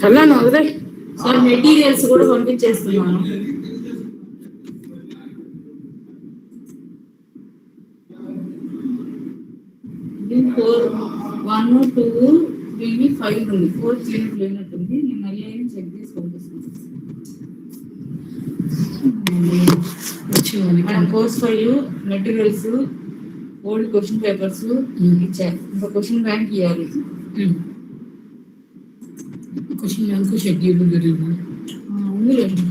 చల్లాను వదిలే sir materials కూడా పంపించేస్తున్నాను. ఇది 4 1 2 3 5 ఉంది. 4 క్లీన్ లేనట్టుంది. నేను మళ్ళీ చెక్ చేసి పంపిస్తాను. Course file materials old question papers ఇచ్చారు. ఇంకా క్వశ్చన్ బ్యాంక్ ఇవ్వాలి. క్వశ్చన్ బ్యాంక్ షెడ్యూల్ ఉందిలేండి.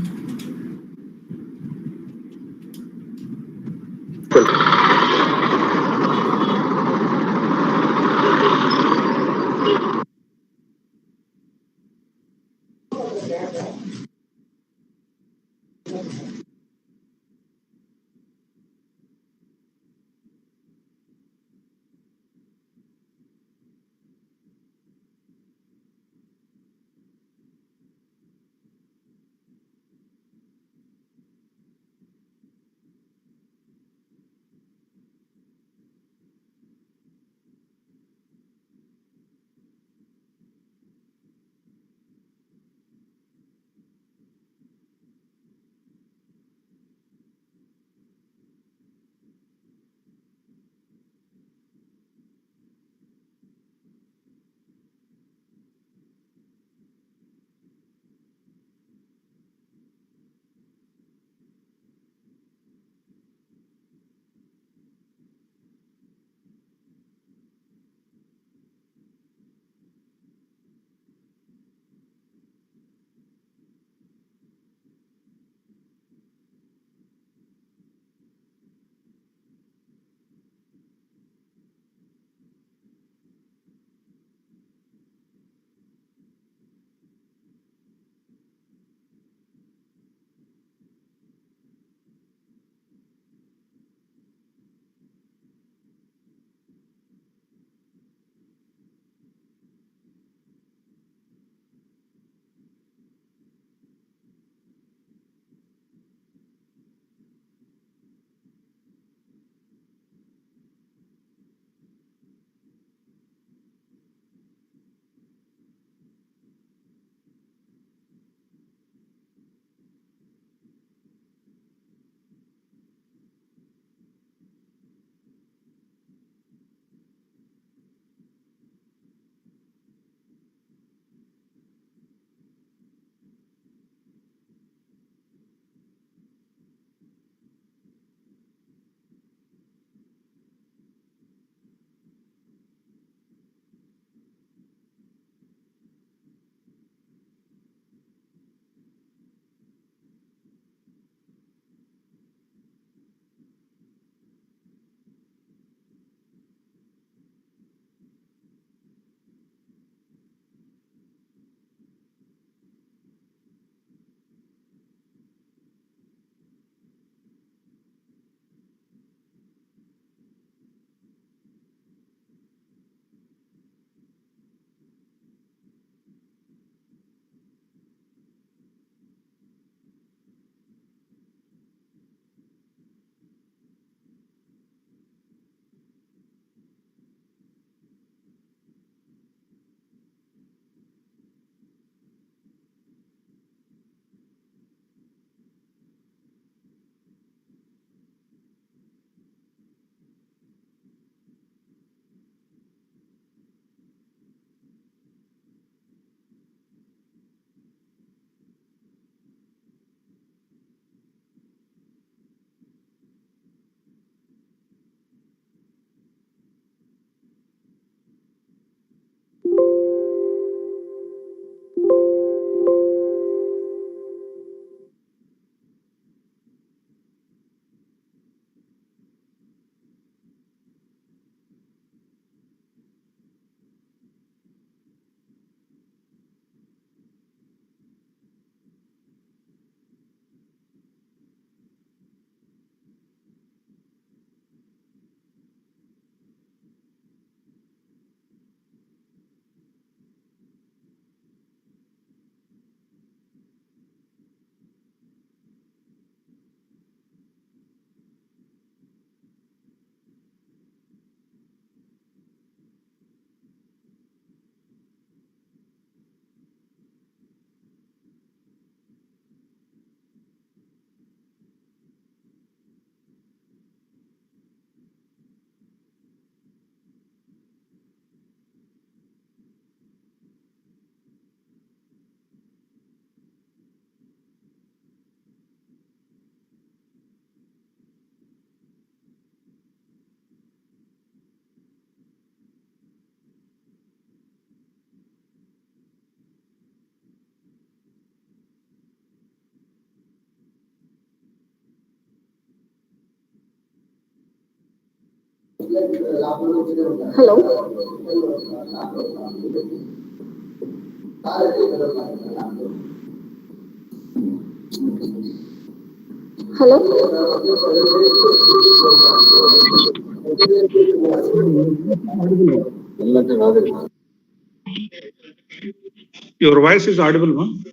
Hello. Hello. Your voice is audible, ma'am.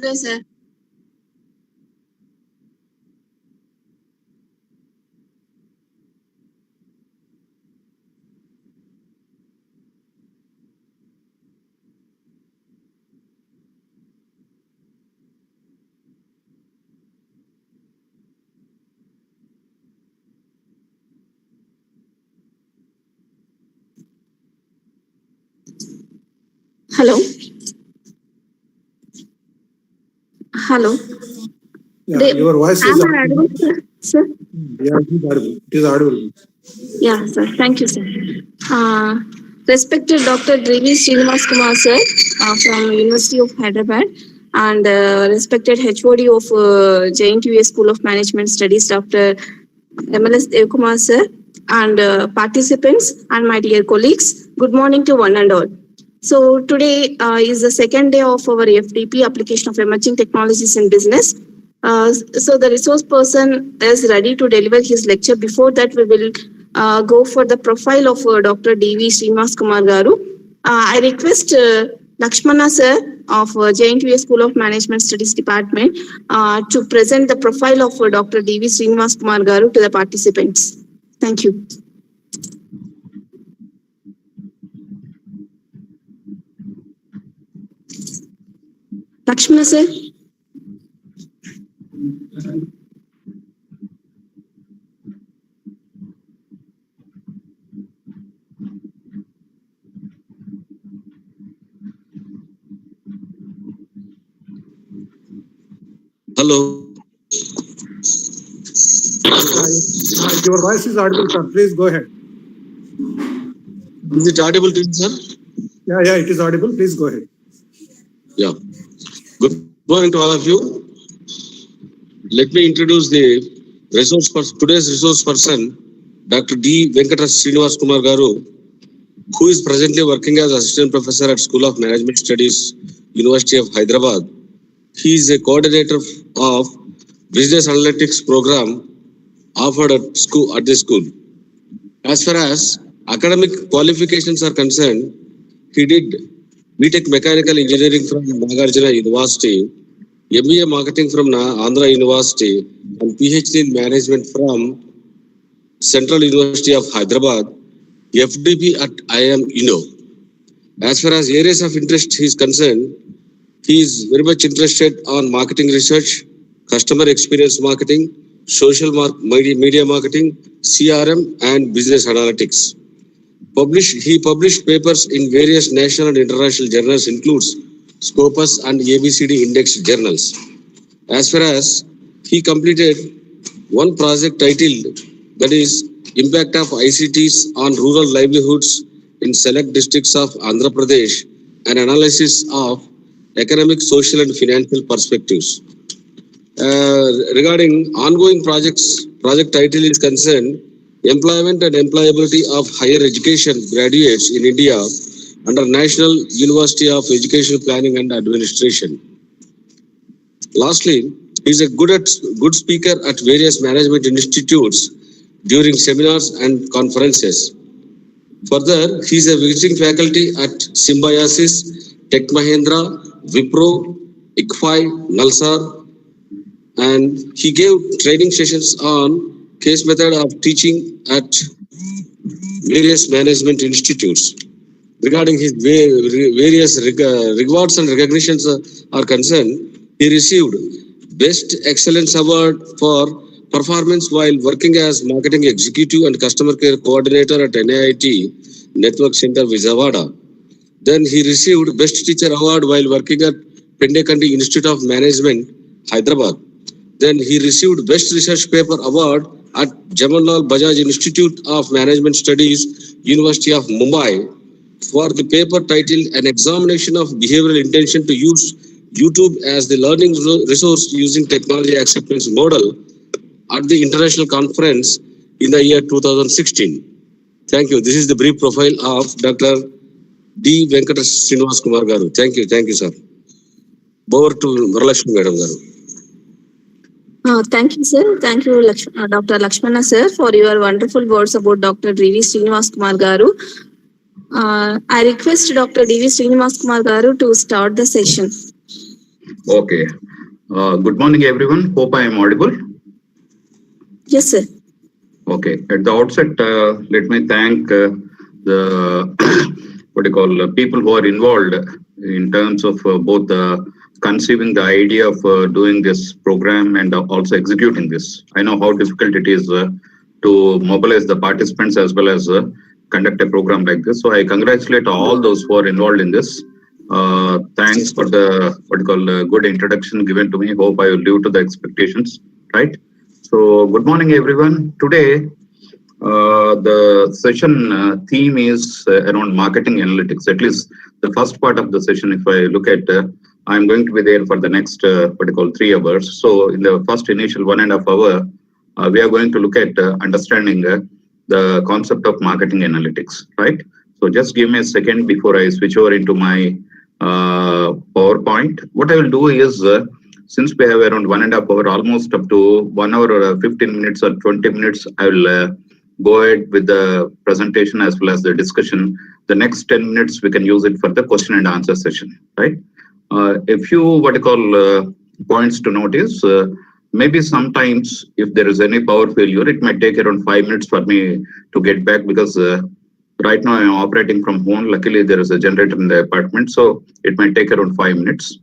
Yes, sir. Hello. Hello. Yeah, your voice is Am I audible, sir? Yeah, it is audible. It is audible. Yeah, sir. Thank you, sir. Uh, Respected Dr. Devi Srinivas Kumar, sir, from University of Hyderabad, and respected HOD of JNTUA School of Management Studies, Dr. MLS Devkumar, sir, and participants and my dear colleagues, good morning to one and all. So today is the second day of our FDP, application of emerging technologies in business. So the resource person is ready to deliver his lecture. Before that, we will go for the profile of Dr. D.V. Srinivas Kumar Garu. I request Lakshmana sir of JNTUA School of Management Studies Department to present the profile of Dr. D.V. Srinivas Kumar Garu to the participants. Thank you. Lakshmana sir. Hello. Your voice is audible, sir. Please go ahead. Is it audible to you, sir? Yeah, it is audible. Please go ahead. Yeah. Good morning to all of you. Let me introduce the today's resource person, Dr. D. Venkatas Srinivas Kumar Garu, who is presently working as assistant professor at School of Management Studies, University of Hyderabad. He is a coordinator of Business Analytics program offered at this school. As far as academic qualifications are concerned, he did BTech Mechanical Engineering from Nagarjuna University, MBA Marketing from Andhra University, and PhD in Management from Central University of Hyderabad, FDP at IIM Uno. As far as areas of interest he is concerned, he is very much interested on marketing research, customer experience marketing, social media marketing, CRM, and business analytics. He published papers in various national and international journals, includes Scopus and ABCD Index journals. As far as he completed one project titled, that is Impact of ICTs on Rural Livelihoods in Select Districts of Andhra Pradesh, an analysis of economic, social, and financial perspectives. Regarding ongoing project title is concerned, Employment and Employability of Higher Education Graduates in India under National University of Educational Planning and Administration. Lastly, he is a good speaker at various management institutes during seminars and conferences. Further, he is a visiting faculty at Symbiosis, Tech Mahindra, Wipro, ICFI, Nalsar, and he gave training sessions on case method of teaching at various management institutes. Regarding his various rewards and recognitions are concerned, he received Best Excellence Award for performance while working as marketing executive and customer care coordinator at NIIT Network Center, Vijayawada. Then he received Best Teacher Award while working at Pendekandi Institute of Management, Hyderabad. Then he received Best Research Paper Award at Jawaharlal Bajaj Institute of Management Studies, University of Mumbai, for the paper titled An Examination of Behavioral Intention to Use YouTube as the Learning Resource Using Technology Acceptance Model at the International Conference in the year 2016. Thank you. This is the brief profile of Dr. D. Venkatas Srinivas Kumar Garu. Thank you, sir. Over to Varalakshmi Madam Garu. Thank you, sir. Thank you, Dr. Lakshmana, sir, for your wonderful words about Dr. D.V. Srinivas Kumar Garu. I request Dr. D.V. Srinivas Kumar Garu to start the session. Okay. Good morning, everyone. Hope I am audible. Yes, sir. Okay. At the outset, let me thank the people who are involved in terms of both conceiving the idea of doing this program and also executing this. I know how difficult it is to mobilize the participants as well as conduct a program like this. So I congratulate all those who are involved in this. Thanks for the good introduction given to me. Hope I will live to the expectations, right? So good morning, everyone. Today, the session theme is around marketing analytics. At least the first part of the session, if I look at, I'm going to be there for the next 3 hours. So in the first initial 1.5 hour, we are going to look at understanding the concept of marketing analytics, right? So just give me a second before I switch over into my PowerPoint. What I will do is, since we have around 1.5 hour, almost up to 1 hour or 15 minutes or 20 minutes, I will go ahead with the presentation as well as the discussion. The next 10 minutes, we can use it for the question and answer session, right? A few points to notice. Maybe sometimes if there is any power failure, it might take around 5 minutes for me to get back because right now I'm operating from home. Luckily, there is a generator in the apartment, so it might take around 5 minutes.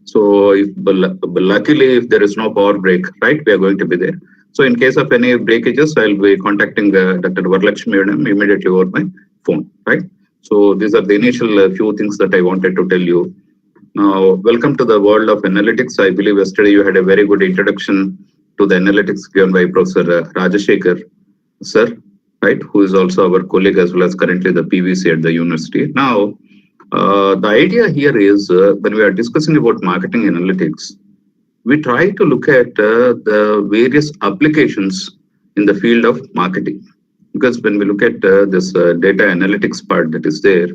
So luckily, if there is no power break, right, we are going to be there. So in case of any breakages, I'll be contacting Dr. Varalakshmi Madam immediately over my phone, right? So these are the initial few things that I wanted to tell you. Now, welcome to the world of analytics. I believe yesterday you had a very good introduction to the analytics given by Professor Rajashekhar, sir, right, who is also our colleague as well as currently the PVC at the university. Now, the idea here is when we are discussing about marketing analytics, we try to look at the various applications in the field of marketing. Because when we look at this data analytics part that is there,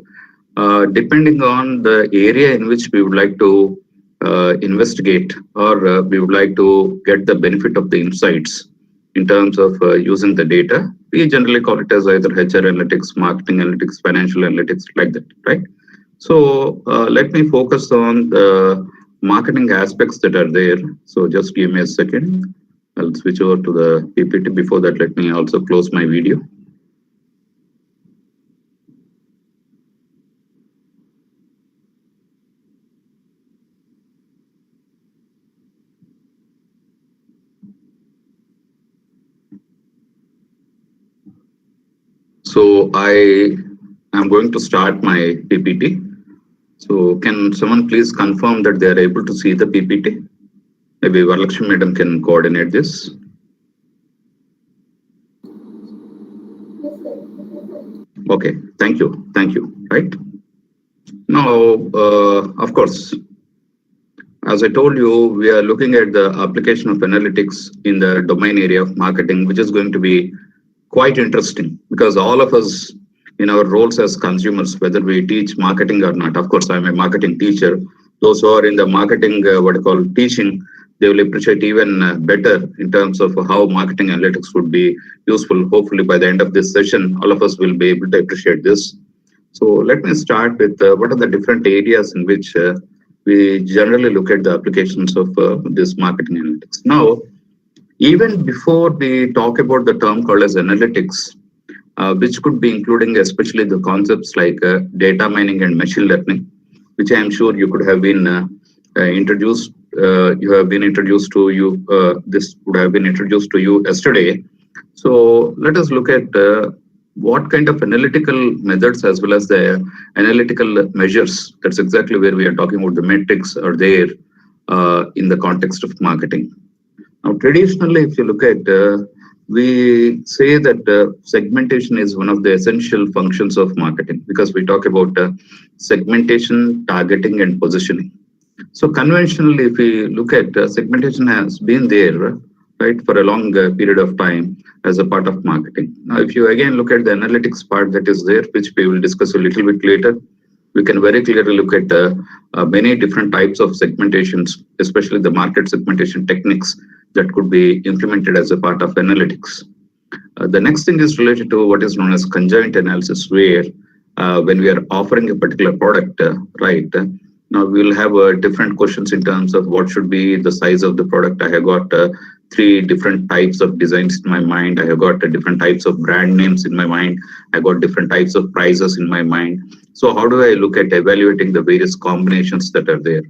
depending on the area in which we would like to investigate or we would like to get the benefit of the insights, in terms of using the data. We generally call it as either HR analytics, marketing analytics, financial analytics, like that, right? So let me focus on the marketing aspects that are there. So just give me a second. I'll switch over to the PPT. Before that, let me also close my video. So I am going to start my PPT. So can someone please confirm that they are able to see the PPT? Maybe Varalakshmi Madam can coordinate this. Okay, thank you, right? Now, of course, as I told you, we are looking at the application of analytics in the domain area of marketing, which is going to be quite interesting because all of us in our roles as consumers, whether we teach marketing or not, of course, I'm a marketing teacher. Those who are in the marketing, teaching, they will appreciate even better in terms of how marketing analytics would be useful. Hopefully, by the end of this session, all of us will be able to appreciate this. So let me start with what are the different areas in which we generally look at the applications of this marketing analytics. Now, even before we talk about the term called as analytics, which could be including especially the concepts like data mining and machine learning, which I am sure you could have been introduced. You have been introduced to you. This would have been introduced to you yesterday. So let us look at what kind of analytical methods as well as the analytical measures. That's exactly where we are talking about the metrics are there in the context of marketing. Now, traditionally, if you look at, we say that segmentation is one of the essential functions of marketing because we talk about segmentation, targeting, and positioning. So conventionally, if we look at segmentation has been there, right, for a long period of time as a part of marketing. Now, if you again look at the analytics part that is there, which we will discuss a little bit later, we can very clearly look at many different types of segmentations, especially the market segmentation techniques that could be implemented as a part of analytics. The next thing is related to what is known as conjoint analysis, where when we are offering a particular product, right, now we'll have different questions in terms of what should be the size of the product. I have got 3 different types of designs in my mind. I have got different types of brand names in my mind. I got different types of prices in my mind. So how do I look at evaluating the various combinations that are there,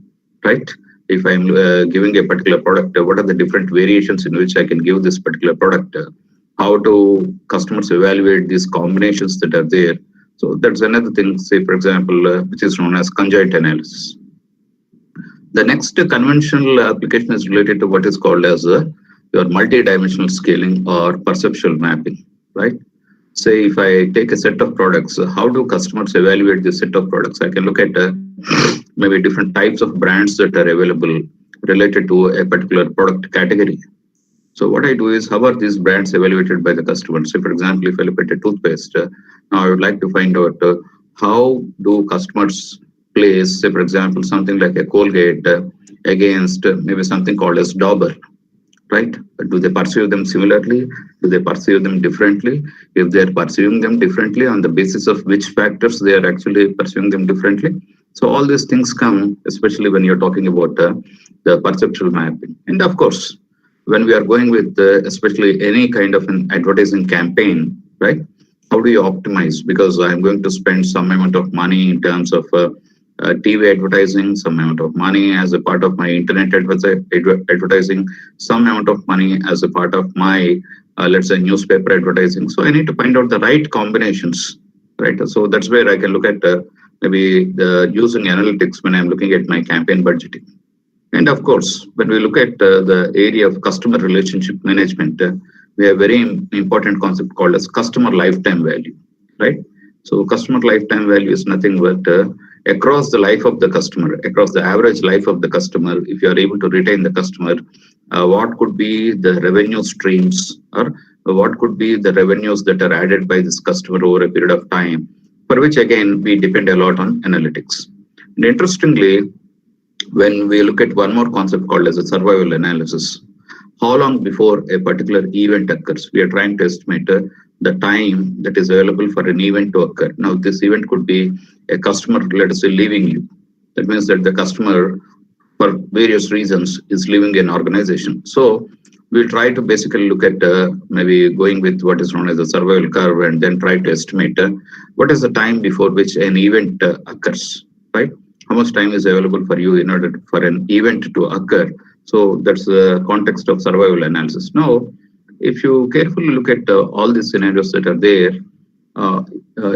right? If I'm giving a particular product, what are the different variations in which I can give this particular product? How do customers evaluate these combinations that are there? So that's another thing, say, for example, which is known as conjoint analysis. The next conventional application is related to what is called as your multi-dimensional scaling or perceptual mapping, right? Say if I take a set of products, how do customers evaluate this set of products? I can look at maybe different types of brands that are available related to a particular product category. So what I do is, how are these brands evaluated by the customers? So for example, if I look at a toothpaste, now I would like to find out how do customers place, say for example, something like a Colgate against maybe something called as Dauber, right? Do they perceive them similarly? Do they perceive them differently? If they're perceiving them differently, on the basis of which factors they are actually perceiving them differently? So all these things come, especially when you're talking about the perceptual mapping. And of course, when we are going with especially any kind of an advertising campaign, right? How do you optimize? Because I'm going to spend some amount of money in terms of TV advertising, some amount of money as a part of my internet advertising, some amount of money as a part of my, let's say, newspaper advertising. So I need to find out the right combinations, right? So that's where I can look at maybe using analytics when I'm looking at my campaign budgeting. And of course, when we look at the area of customer relationship management, we have a very important concept called as customer lifetime value, right? So customer lifetime value is nothing but across the life of the customer, across the average life of the customer, if you are able to retain the customer, what could be the revenue streams or what could be the revenues that are added by this customer over a period of time, for which again, we depend a lot on analytics. And interestingly, when we look at one more concept called as a survival analysis, how long before a particular event occurs. We are trying to estimate the time that is available for an event to occur. Now, this event could be a customer, let us say, leaving you. That means that the customer, for various reasons, is leaving an organization. So we'll try to basically look at maybe going with what is known as a survival curve and then try to estimate what is the time before which an event occurs, right? How much time is available for you in order for an event to occur. So that's the context of survival analysis. Now, if you carefully look at all these scenarios that are there,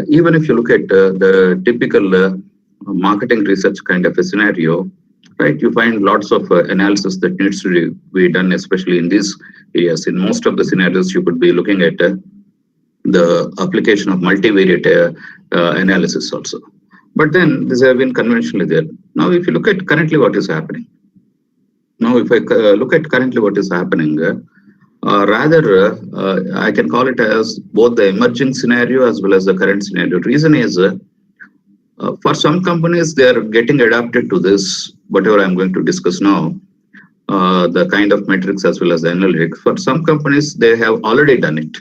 even if you look at the typical marketing research kind of a scenario, right, you find lots of analysis that needs to be done, especially in these areas. In most of the scenarios, you could be looking at the application of multivariate analysis also. But then these have been conventionally there. Now, if you look at currently what is happening, now if I look at currently what is happening, rather I can call it as both the emerging scenario as well as the current scenario. Reason is for some companies, they are getting adapted to this, whatever I'm going to discuss now, the kind of metrics as well as the analytics. For some companies, they have already done it.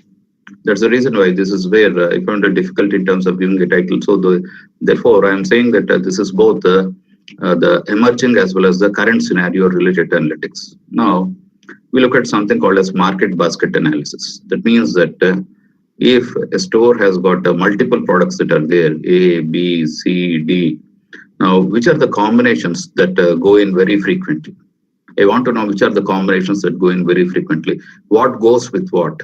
That's the reason why this is where I found it difficult in terms of giving a title. So therefore, I'm saying that this is both the emerging as well as the current scenario related to analytics. Now, we look at something called as market basket analysis. That means that if a store has got multiple products that are there, A, B, C, D, now which are the combinations that go in very frequently? I want to know which are the combinations that go in very frequently. What goes with what?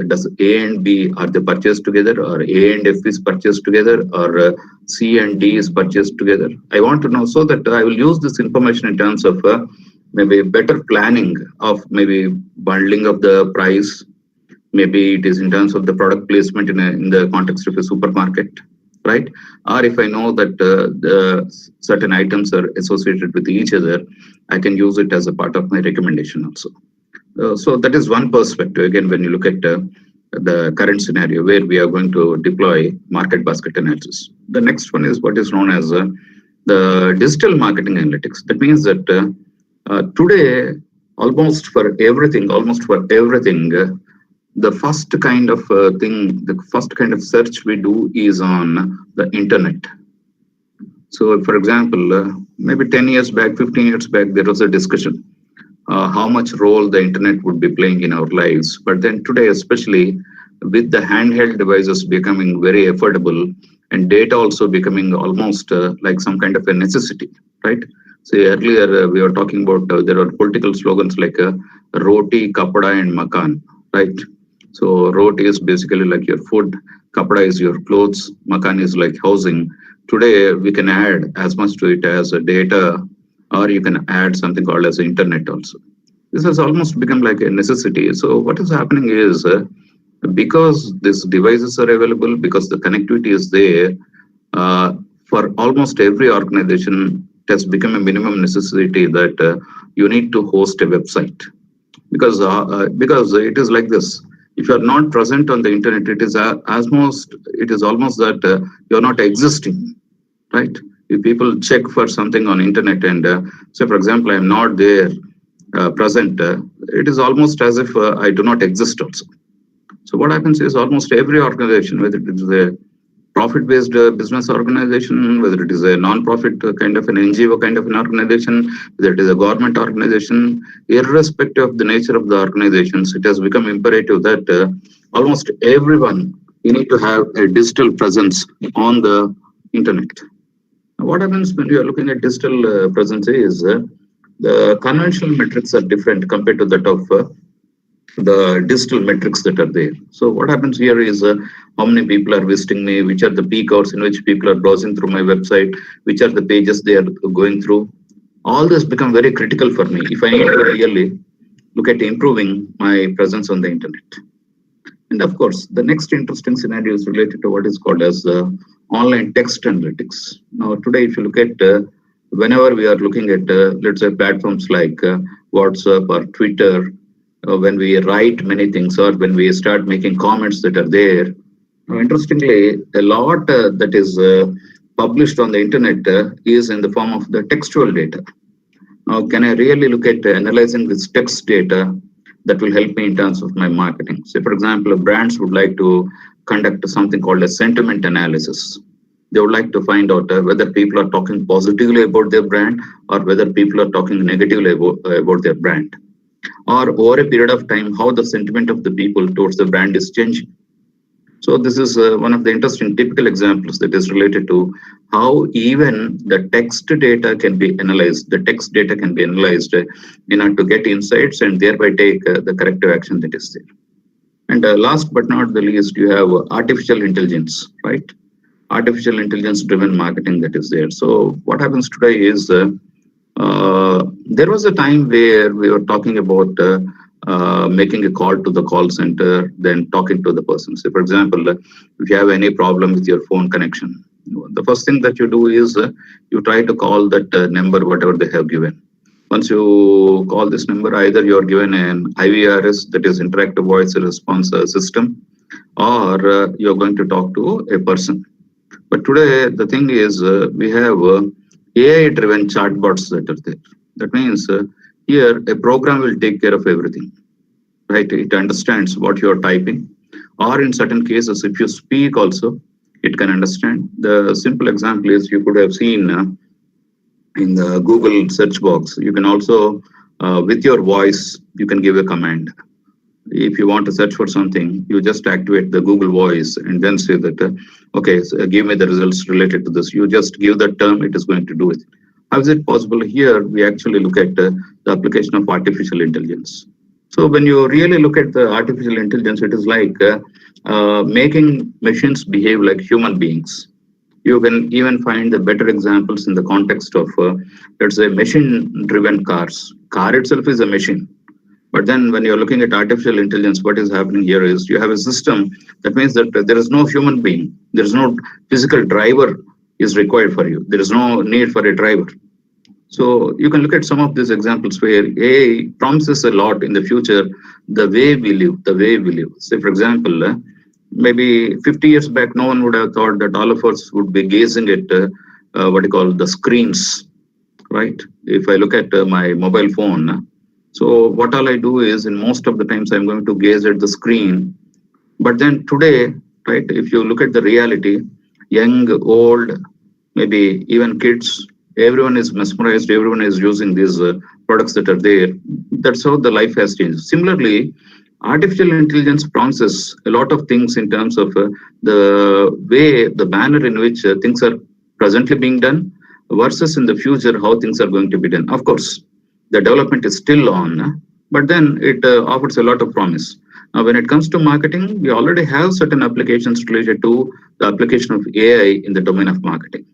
Does A and B, are they purchased together, or A and F is purchased together, or C and D is purchased together? I want to know so that I will use this information in terms of maybe better planning of maybe bundling of the price. Maybe it is in terms of the product placement in the context of a supermarket, right? Or if I know that the certain items are associated with each other, I can use it as a part of my recommendation also. So that is one perspective. Again, when you look at the current scenario where we are going to deploy market basket analysis. The next one is what is known as the digital marketing analytics. That means that today, almost for everything, the first kind of thing, the first kind of search we do is on the internet. So, for example, maybe 10 years back, 15 years back, there was a discussion how much role the internet would be playing in our lives. But then today, especially with the handheld devices becoming very affordable and data also becoming almost like some kind of a necessity, right? So earlier we were talking about there are political slogans like roti, kapada and makan, right? So roti is basically like your food, kapada is your clothes, makan is like housing. Today we can add as much to it as data, or you can add something called as internet also. This has almost become like a necessity. So what is happening is because these devices are available, because the connectivity is there, for almost every organization, it has become a minimum necessity that you need to host a website. Because it is like this. If you are not present on the internet, it is almost that you're not existing, right? If people check for something on internet and say, for example, I'm not there present, it is almost as if I do not exist also. So what happens is almost every organization, whether it is a profit-based business organization, whether it is a non-profit kind of an NGO kind of an organization, whether it is a government organization, irrespective of the nature of the organizations, it has become imperative that almost everyone, you need to have a digital presence on the internet. What happens when you are looking at digital presence is the conventional metrics are different compared to that of the digital metrics that are there. So what happens here is how many people are visiting me, which are the peak hours in which people are browsing through my website, which are the pages they are going through. All this become very critical for me if I need to really look at improving my presence on the internet. And of course, the next interesting scenario is related to what is called as online text analytics. Now, today, if you look at whenever we are looking at, let's say, platforms like WhatsApp or Twitter, when we write many things or when we start making comments that are there, interestingly, a lot that is published on the internet is in the form of the textual data. Now, can I really look at analyzing this text data that will help me in terms of my marketing. Say, for example, brands would like to conduct something called a sentiment analysis. They would like to find out whether people are talking positively about their brand or whether people are talking negatively about their brand. Or over a period of time, how the sentiment of the people towards the brand is changing. So this is one of the interesting typical examples that is related to how even the text data can be analyzed. The text data can be analyzed in order to get insights and thereby take the corrective action that is there. And last but not the least, you have artificial intelligence, right? Artificial intelligence driven marketing that is there. So what happens today is there was a time where we were talking about making a call to the call center, then talking to the person. So, for example, if you have any problem with your phone connection, the first thing that you do is you try to call that number, whatever they have given. Once you call this number, either you are given an IVRS, that is interactive voice response system, or you're going to talk to a person. But today, the thing is, we have AI-driven chatbots that are there. That means here a program will take care of everything, right? It understands what you are typing, or in certain cases, if you speak also, it can understand. The simple example is you could have seen in the Google search box. You can also, with your voice, you can give a command. If you want to search for something, you just activate the Google voice and then say that, okay, so give me the results related to this. You just give the term, it is going to do it. How is it possible? Here, we actually look at the application of artificial intelligence. So when you really look at the artificial intelligence, it is like making machines behave like human beings. You can even find the better examples in the context of, let's say, machine-driven cars. Car itself is a machine. But then when you're looking at artificial intelligence, what is happening here is you have a system that means that there is no human being. There is no physical driver is required for you. There is no need for a driver. So you can look at some of these examples where AI promises a lot in the future, the way we live. Say, for example, maybe 50 years back, no one would have thought that all of us would be gazing at what you call the screens, right? If I look at my mobile phone, so what all I do is in most of the times I'm going to gaze at the screen. But then today, right, if you look at the reality, young, old, maybe even kids, everyone is mesmerized, everyone is using these products that are there. That's how the life has changed. Similarly, artificial intelligence promises a lot of things in terms of the way, the manner in which things are presently being done versus in the future how things are going to be done. Of course, the development is still on, but then it offers a lot of promise. Now, when it comes to marketing, we already have certain applications related to the application of AI in the domain of marketing.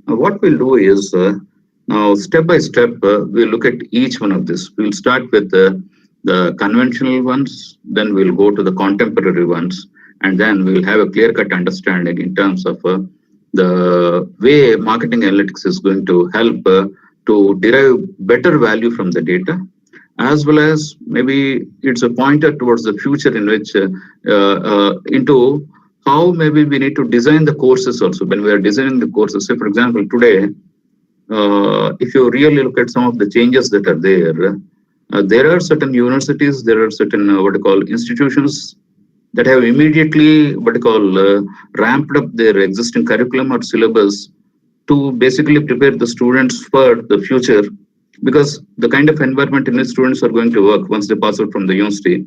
Now, what we'll do is, now step by step, we'll look at each one of this. We'll start with the conventional ones, then we'll go to the contemporary ones, and then we'll have a clear-cut understanding in terms of the way marketing analytics is going to help to derive better value from the data, as well as maybe it's a pointer towards the future in which into how maybe we need to design the courses also. When we are designing the courses, say for example, today, if you really look at some of the changes that are there are certain universities, there are certain what you call institutions that have immediately what you call ramped up their existing curriculum or syllabus to basically prepare the students for the future, because the kind of environment in which students are going to work once they pass out from the university,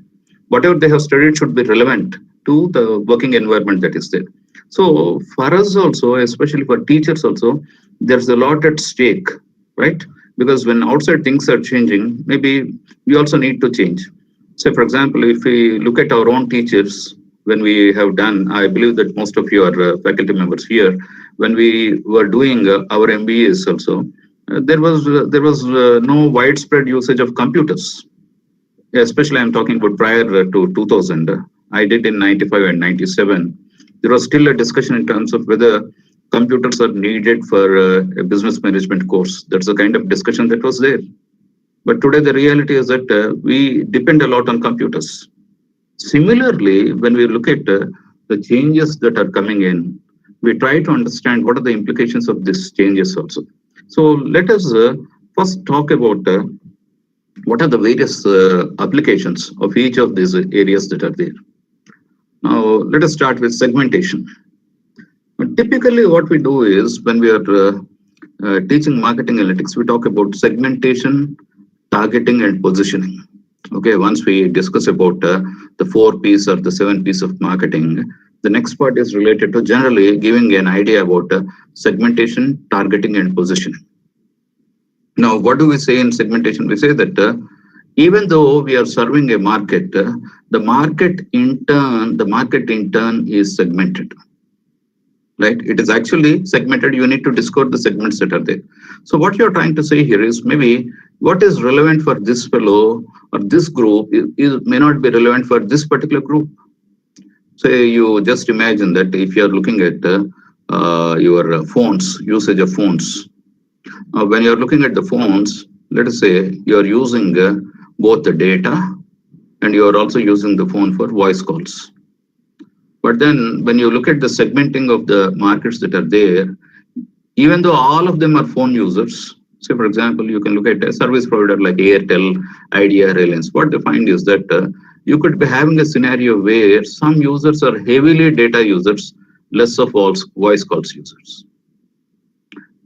whatever they have studied should be relevant to the working environment that is there. So for us also, especially for teachers also, there's a lot at stake, right? Because when outside things are changing, maybe we also need to change. Say, for example, if we look at our own teachers, when we have done, I believe that most of you are faculty members here, when we were doing our MBAs also, there was no widespread usage of computers. Especially I'm talking about prior to 2000. I did in 95 and 97. There was still a discussion in terms of whether computers are needed for a business management course. That's the kind of discussion that was there. But today the reality is that we depend a lot on computers. Similarly, when we look at the changes that are coming in, we try to understand what are the implications of these changes also. So let us first talk about what are the various applications of each of these areas that are there. Now, let us start with segmentation. Typically, what we do is when we are teaching marketing analytics, we talk about segmentation, targeting, and positioning. Okay, once we discuss about the 4 P's or the 7 P's of marketing, the next part is related to generally giving an idea about segmentation, targeting, and positioning. Now, what do we say in segmentation? We say that even though we are serving a market, the market in turn is segmented. Right? It is actually segmented. You need to discover the segments that are there. So what you're trying to say here is maybe what is relevant for this fellow or this group may not be relevant for this particular group. Say you just imagine that if you're looking at your phones, usage of phones. When you're looking at the phones, let us say you're using both the data and you're also using the phone for voice calls. But then when you look at the segmenting of the markets that are there, even though all of them are phone users, say for example, you can look at a service provider like Airtel, Idea, Reliance. What they find is that you could be having a scenario where some users are heavily data users, less of all voice calls users.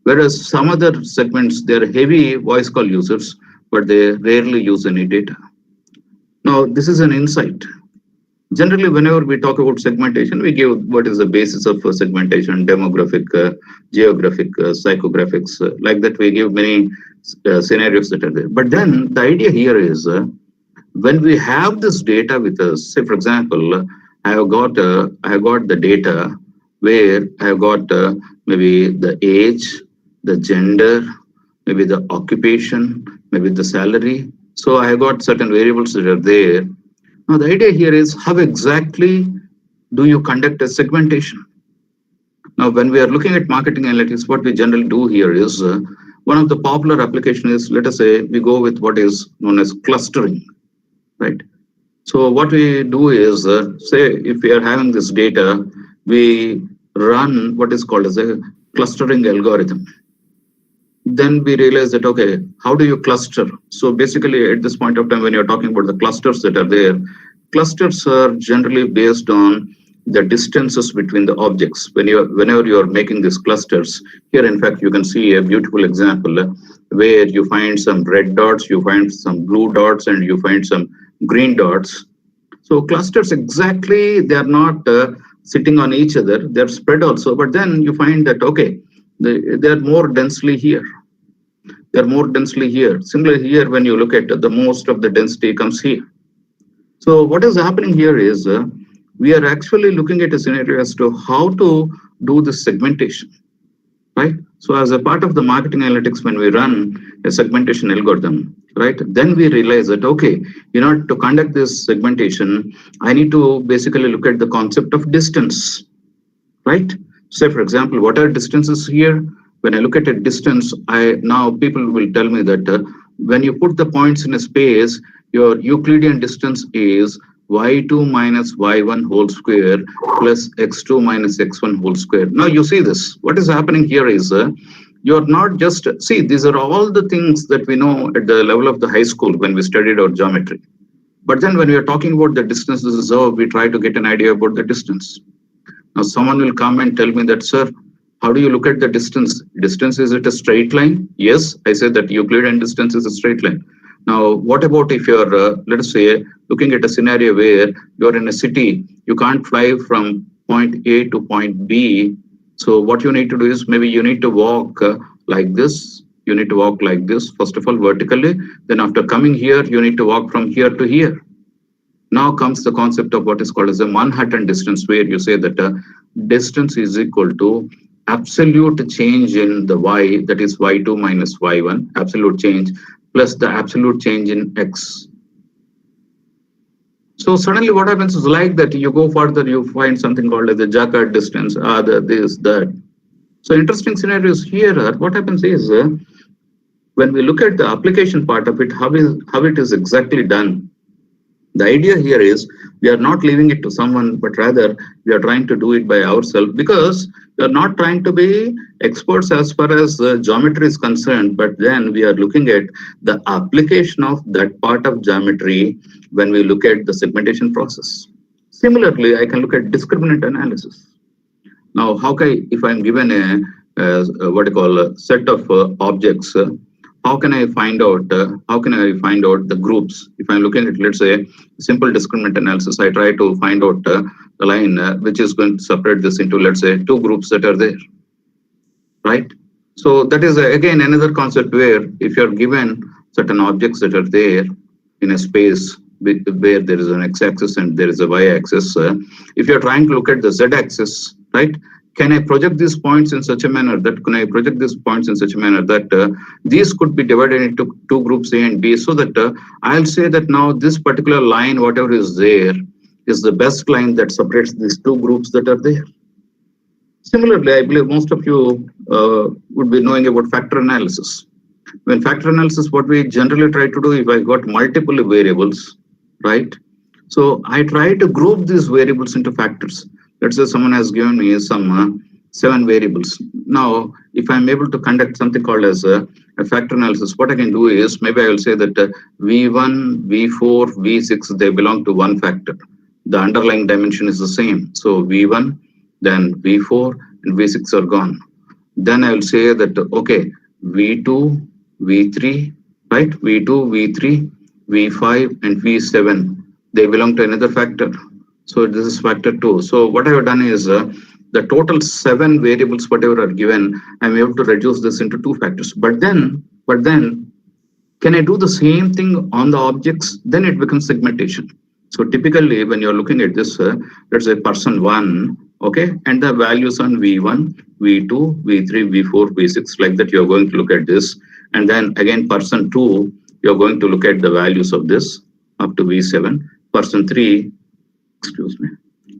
Whereas some other segments, they're heavy voice call users, but they rarely use any data. Now, this is an insight. Generally, whenever we talk about segmentation, we give what is the basis of segmentation, demographic, geographic, psychographics, like that we give many scenarios that are there. But then the idea here is when we have this data with us, say for example, I have got the data where I have got maybe the age, the gender, maybe the occupation, maybe the salary. So I have got certain variables that are there. Now, the idea here is how exactly do you conduct a segmentation? Now, when we are looking at marketing analytics, what we generally do here is one of the popular applications is, let us say, we go with what is known as clustering, right? So what we do is, say, if we are having this data, we run what is called as a clustering algorithm. Then we realize that, okay, how do you cluster? So basically at this point of time, when you're talking about the clusters that are there, clusters are generally based on the distances between the objects. Whenever you're making these clusters, here in fact, you can see a beautiful example where you find some red dots, you find some blue dots, and you find some green dots. So clusters exactly, they are not sitting on each other, they're spread also, but then you find that, okay, they're more densely here. They're more densely here. Similarly here, when you look at the most of the density comes here. So what is happening here is we are actually looking at a scenario as to how to do this segmentation, right? So as a part of the marketing analytics, when we run a segmentation algorithm, right, then we realize that, okay, to conduct this segmentation, I need to basically look at the concept of distance, right? Say, for example, what are distances here? When I look at a distance, now people will tell me that when you put the points in a space, your Euclidean distance is y2 minus y1 whole square plus x2 minus x1 whole square. Now you see this. What is happening here is you're not just, see, these are all the things that we know at the level of the high school when we studied our geometry. But then when we are talking about the distance, this is how we try to get an idea about the distance. Now someone will come and tell me that, sir, how do you look at the distance? Distance, is it a straight line? Yes, I said that Euclidean distance is a straight line. Now, what about if you're, let us say, looking at a scenario where you're in a city, you can't fly from point A to point B. So what you need to do is maybe you need to walk like this. You need to walk like this, first of all, vertically. Then after coming here, you need to walk from here to here. Now comes the concept of what is called as a Manhattan distance, where you say that distance is equal to absolute change in the y, that is y2 minus y1, absolute change, plus the absolute change in x. So suddenly what happens is like that, you go further, you find something called as the Jacquard distance, this, that. So interesting scenarios here are, what happens is, when we look at the application part of it, how it is exactly done. The idea here is we are not leaving it to someone, but rather we are trying to do it by ourselves, because we are not trying to be experts as far as geometry is concerned, but then we are looking at the application of that part of geometry when we look at the segmentation process. Similarly, I can look at discriminant analysis. Now, if I'm given what I call a set of objects, how can I find out the groups? If I'm looking at, let's say, simple discriminant analysis, I try to find out the line which is going to separate this into, let's say, two groups that are there, right? So that is again another concept where if you're given certain objects that are there in a space where there is an x-axis and there is a y-axis, if you're trying to look at the z-axis, right? Can I project these points in such a manner that these could be divided into two groups A and B, so that I'll say that now this particular line, whatever is there, is the best line that separates these two groups that are there. Similarly, I believe most of you would be knowing about factor analysis. When factor analysis, what we generally try to do, if I got multiple variables, right? So I try to group these variables into factors. Let's say someone has given me some 7 variables. Now, if I'm able to conduct something called as a factor analysis, what I can do is maybe I will say that V1, V4, V6, they belong to one factor. The underlying dimension is the same. So V1, then V4, and V6 are gone. Then I will say that, okay, V2, V3, right? V2, V3, V5, and V7, they belong to another factor. So this is factor 2. So what I have done is the total 7 variables, whatever are given, I'm able to reduce this into 2 factors. But then, can I do the same thing on the objects? Then it becomes segmentation. So typically, when you're looking at this, let's say person 1, okay, and the values on V1, V2, V3, V4, V6, like that, you're going to look at this. And then again, person 2, you're going to look at the values of this up to V7. Person 3,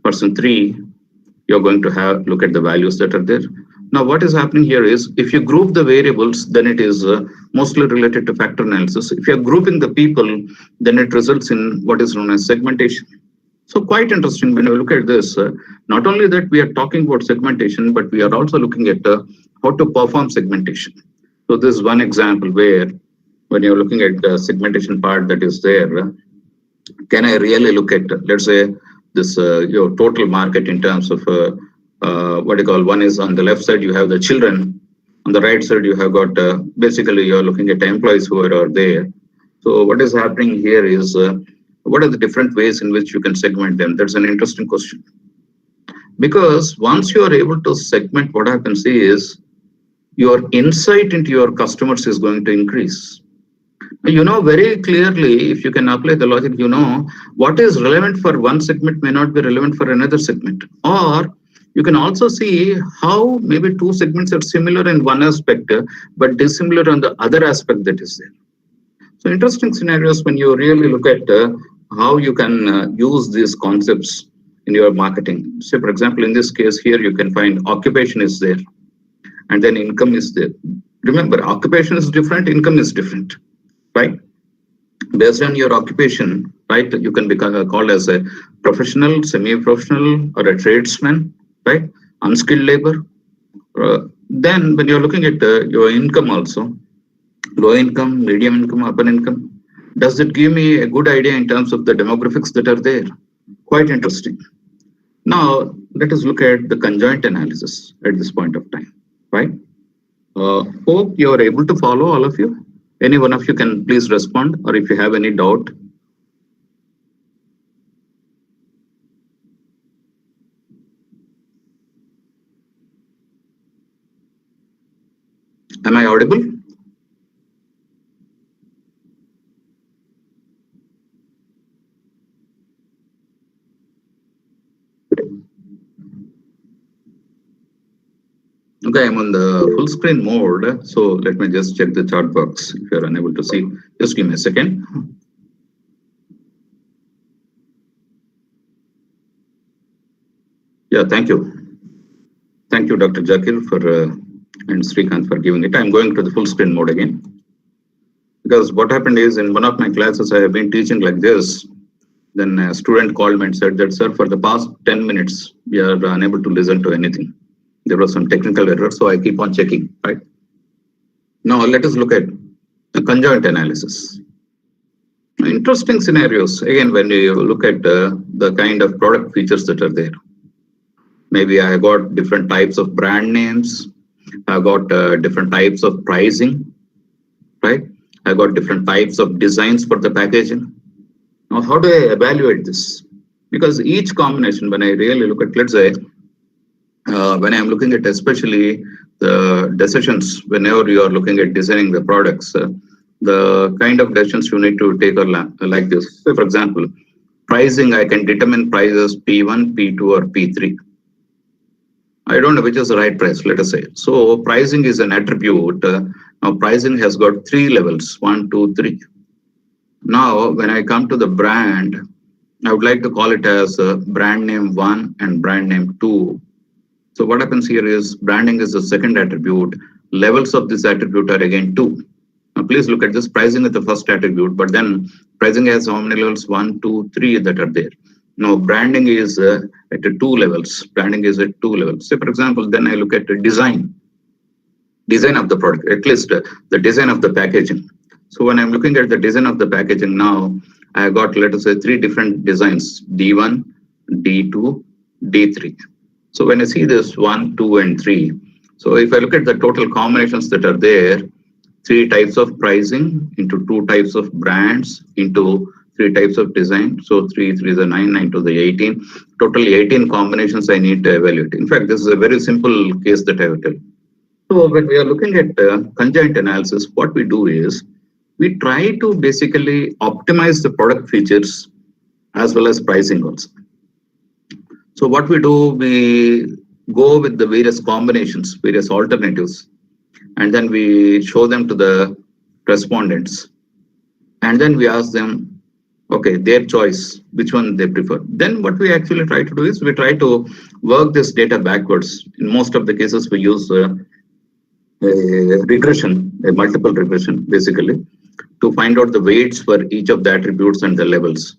person 3, you're going to look at the values that are there. Now, what is happening here is, if you group the variables, then it is mostly related to factor analysis. If you're grouping the people, then it results in what is known as segmentation. So quite interesting when we look at this. Not only that we are talking about segmentation, but we are also looking at how to perform segmentation. So this is one example where when you're looking at the segmentation part that is there, can I really look at, let's say, this your total market in terms of what you call, one is on the left side you have the children, on the right side you have got basically you're looking at employees who are there. So what is happening here is what are the different ways in which you can segment them? That's an interesting question, because once you are able to segment, what happens is your insight into your customers is going to increase. You know very clearly, if you can apply the logic, you know what is relevant for one segment may not be relevant for another segment. Or you can also see how maybe 2 segments are similar in one aspect, but dissimilar on the other aspect that is there. So interesting scenarios when you really look at how you can use these concepts in your marketing. Say, for example, in this case here, you can find occupation is there, and then income is there. Remember, occupation is different, income is different. Right? Based on your occupation, right, you can become called as a professional, semi-professional, or a tradesman, right? Unskilled labor. Then when you're looking at your income also, low income, medium income, upper income, does it give me a good idea in terms of the demographics that are there? Quite interesting. Now, let us look at the conjoint analysis at this point of time, right? Hope you are able to follow, all of you. Any one of you can please respond, or if you have any doubt. Am I audible? Okay, I'm on the full screen mode, so let me just check the chat box. If you're unable to see, just give me a second. Yeah, thank you. Thank you, Dr. Jakir, and Srikanth for giving it. I'm going to the full screen mode again. Because what happened is, in one of my classes, I have been teaching like this. Then a student called me and said that, sir, for the past 10 minutes, we are unable to listen to anything. There was some technical error, so I keep on checking, right? Now let us look at the conjoint analysis. Interesting scenarios. Again, when you look at the kind of product features that are there. Maybe I got different types of brand names. I got different types of pricing, right? I got different types of designs for the packaging. Now, how do I evaluate this? Because each combination, when I really look at, let's say, when I'm looking at especially the decisions, whenever you are looking at designing the products, the kind of decisions you need to take are like this. So, for example, pricing, I can determine prices P1, P2, or P3. I don't know which is the right price, let us say. So pricing is an attribute. Now pricing has got 3 levels, 1, 2, 3. Now, when I come to the brand, I would like to call it as brand name 1 and brand name 2. So what happens here is branding is the second attribute. Levels of this attribute are again 2. Now please look at this. Pricing is the first attribute, but then pricing has how many levels? 1, 2, 3 that are there. Now branding is at 2 levels. Branding is at 2 levels. Say for example, then I look at the design of the product, at least the design of the packaging. So when I'm looking at the design of the packaging now, I got, let us say, 3 different designs, D1, D2, D3. So when I see this 1, 2, and 3, so if I look at the total combinations that are there, 3 types of pricing into 2 types of brands into 3 types of design. So 3 is the 9, 9 to the 18. Totally 18 combinations I need to evaluate. In fact, this is a very simple case that I will tell. So when we are looking at conjoint analysis, what we do is we try to basically optimize the product features as well as pricing also. So what we do, we go with the various combinations, various alternatives, and then we show them to the respondents. And then we ask them, okay, their choice, which one they prefer. Then what we actually try to do is we try to work this data backwards. In most of the cases, we use a regression, a multiple regression, basically, to find out the weights for each of the attributes and the levels.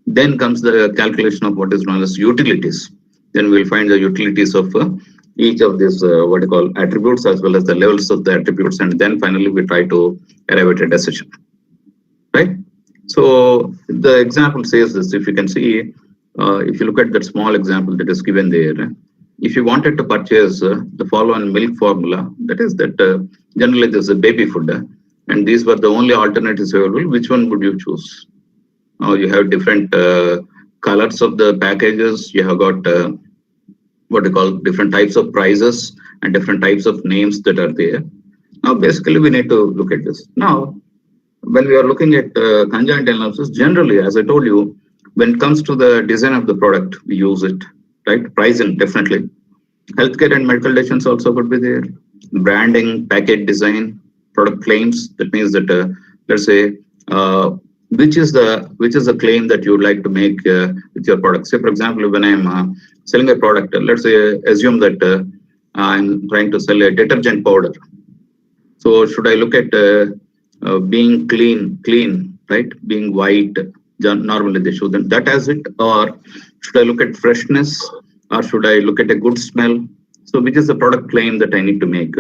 Then comes the calculation of what is known as utilities. Then we'll find the utilities of each of these what you call attributes as well as the levels of the attributes, and then finally we try to arrive at a decision, right? So the example says this. If you can see, if you look at that small example that is given there, if you wanted to purchase the following milk formula, that is that generally there's a baby food, and these were the only alternatives available. Which one would you choose? You have different colors of the packages. You have got what you call different types of prices and different types of names that are there. Now, basically, we need to look at this. Now, when we are looking at conjoint analysis, generally, as I told you, when it comes to the design of the product, we use it, right? Pricing, definitely. Healthcare and medical decisions also could be there. Branding, package design, product claims. That means that, let's say, which is the claim that you would like to make with your product. Say, for example, when I'm selling a product, let's say, assume that I'm trying to sell a detergent powder. So should I look at being clean, right? Being white, normally they show them that as it, or should I look at freshness, or should I look at a good smell? So which is the product claim that I need to make?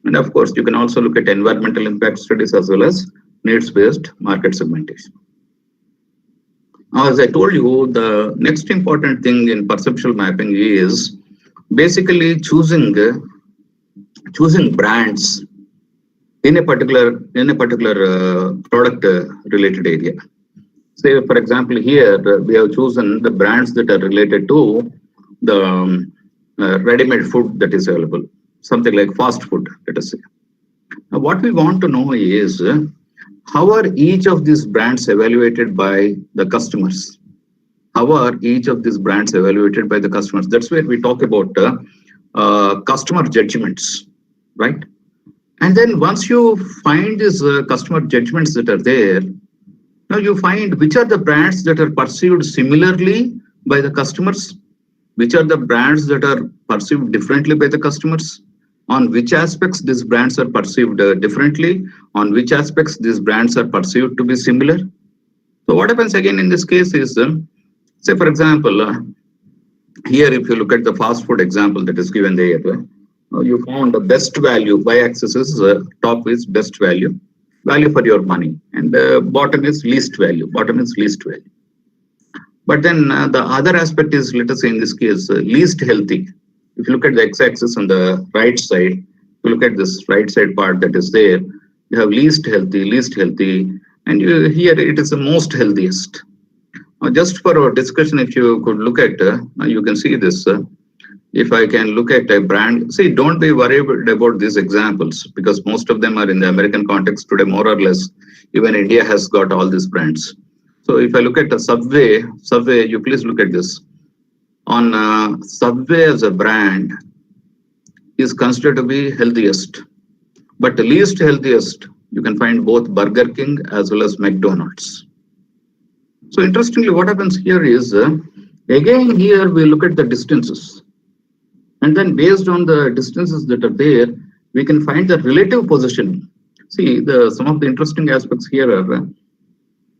And of course, you can also look at environmental impact studies as well as needs-based market segmentation. Now, as I told you, the next important thing in perceptual mapping is basically choosing brands in a particular product related area. Say, for example, here we have chosen the brands that are related to the ready-made food that is available, something like fast food, let us say. Now, what we want to know is how are each of these brands evaluated by the customers? How are each of these brands evaluated by the customers? That's where we talk about customer judgments, right? And then once you find these customer judgments that are there, now you find which are the brands that are perceived similarly by the customers, which are the brands that are perceived differently by the customers, on which aspects these brands are perceived differently, on which aspects these brands are perceived to be similar. So what happens again in this case is, say for example, here if you look at the fast food example that is given there, you found the best value, y-axis is top is best value, value for your money, and bottom is least value, bottom is least value. But then the other aspect is, let us say in this case, least healthy. If you look at the x-axis on the right side, if you look at this right side part that is there, you have least healthy, and here it is the most healthiest. Just for our discussion, if you could look at, you can see this. If I can look at a brand, see, don't be worried about these examples because most of them are in the American context today, more or less. Even India has got all these brands. So if I look at a Subway, you please look at this. On Subway as a brand is considered to be healthiest, but the least healthiest, you can find both Burger King as well as McDonald's. So interestingly, what happens here is, again here we look at the distances. And then based on the distances that are there, we can find the relative positioning. See, some of the interesting aspects here are,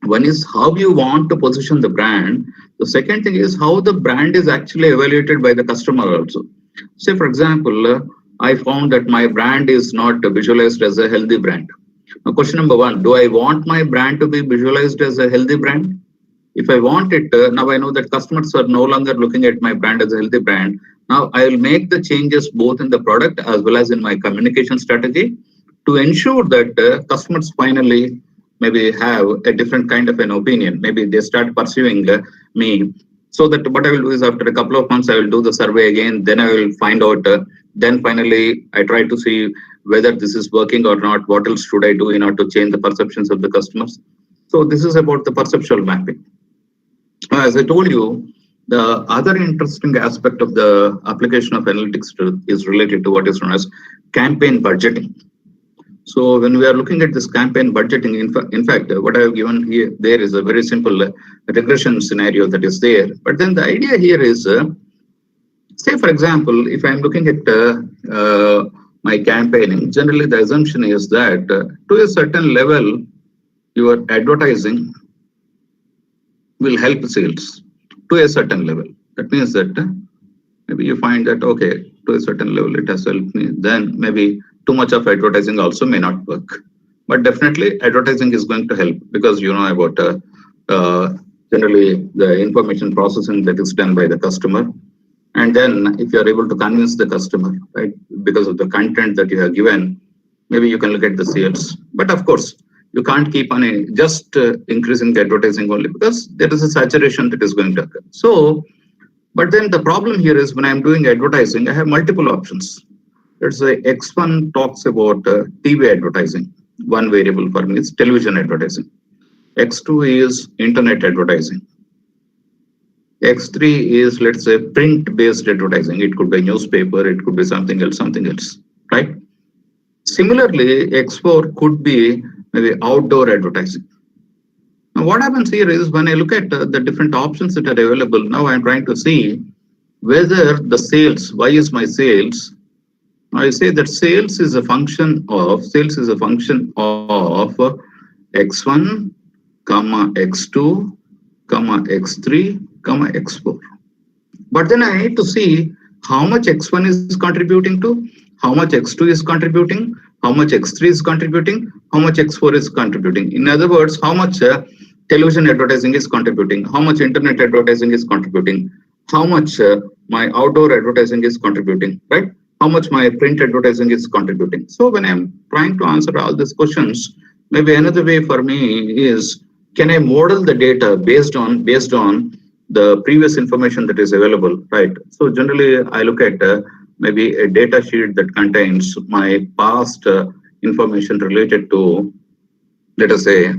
one is how you want to position the brand. The second thing is how the brand is actually evaluated by the customer also. Say, for example, I found that my brand is not visualized as a healthy brand. Now, question number one, do I want my brand to be visualized as a healthy brand? If I want it, now I know that customers are no longer looking at my brand as a healthy brand. Now I will make the changes both in the product as well as in my communication strategy to ensure that customers finally maybe have a different kind of an opinion. Maybe they start pursuing me. So that what I will do is after a couple of months, I will do the survey again. Then I will find out. Then finally, I try to see whether this is working or not. What else should I do in order to change the perceptions of the customers? So this is about the perceptual mapping. As I told you, the other interesting aspect of the application of analytics is related to what is known as campaign budgeting. So when we are looking at this campaign budgeting, in fact, what I have given here there is a very simple regression scenario that is there. But then the idea here is, say for example, if I'm looking at my campaigning, generally the assumption is that to a certain level, your advertising will help sales to a certain level. That means that maybe you find that, okay, to a certain level it has helped me. Then maybe too much of advertising also may not work. But definitely advertising is going to help because you know about generally the information processing that is done by the customer. And then if you are able to convince the customer, right, because of the content that you have given, maybe you can look at the sales. But of course, you can't keep on just increasing the advertising only because there is a saturation that is going to occur. So, but then the problem here is when I'm doing advertising, I have multiple options. Let's say X1 talks about TV advertising. One variable for me is television advertising. X2 is internet advertising. X3 is, let's say, print-based advertising. It could be newspaper, it could be something else, right? Similarly, X4 could be maybe outdoor advertising. Now, what happens here is when I look at the different options that are available, now I'm trying to see whether the sales, why is my sales? I say that sales is a function of X1, X2, X3, X4. But then I need to see how much X1 is contributing to, how much X2 is contributing, how much X3 is contributing, how much X4 is contributing. In other words, how much television advertising is contributing, how much internet advertising is contributing, how much my outdoor advertising is contributing, right? How much my print advertising is contributing. So when I'm trying to answer all these questions, maybe another way for me is, can I model the data based on the previous information that is available, right? So generally I look at maybe a data sheet that contains my past information related to, let us say,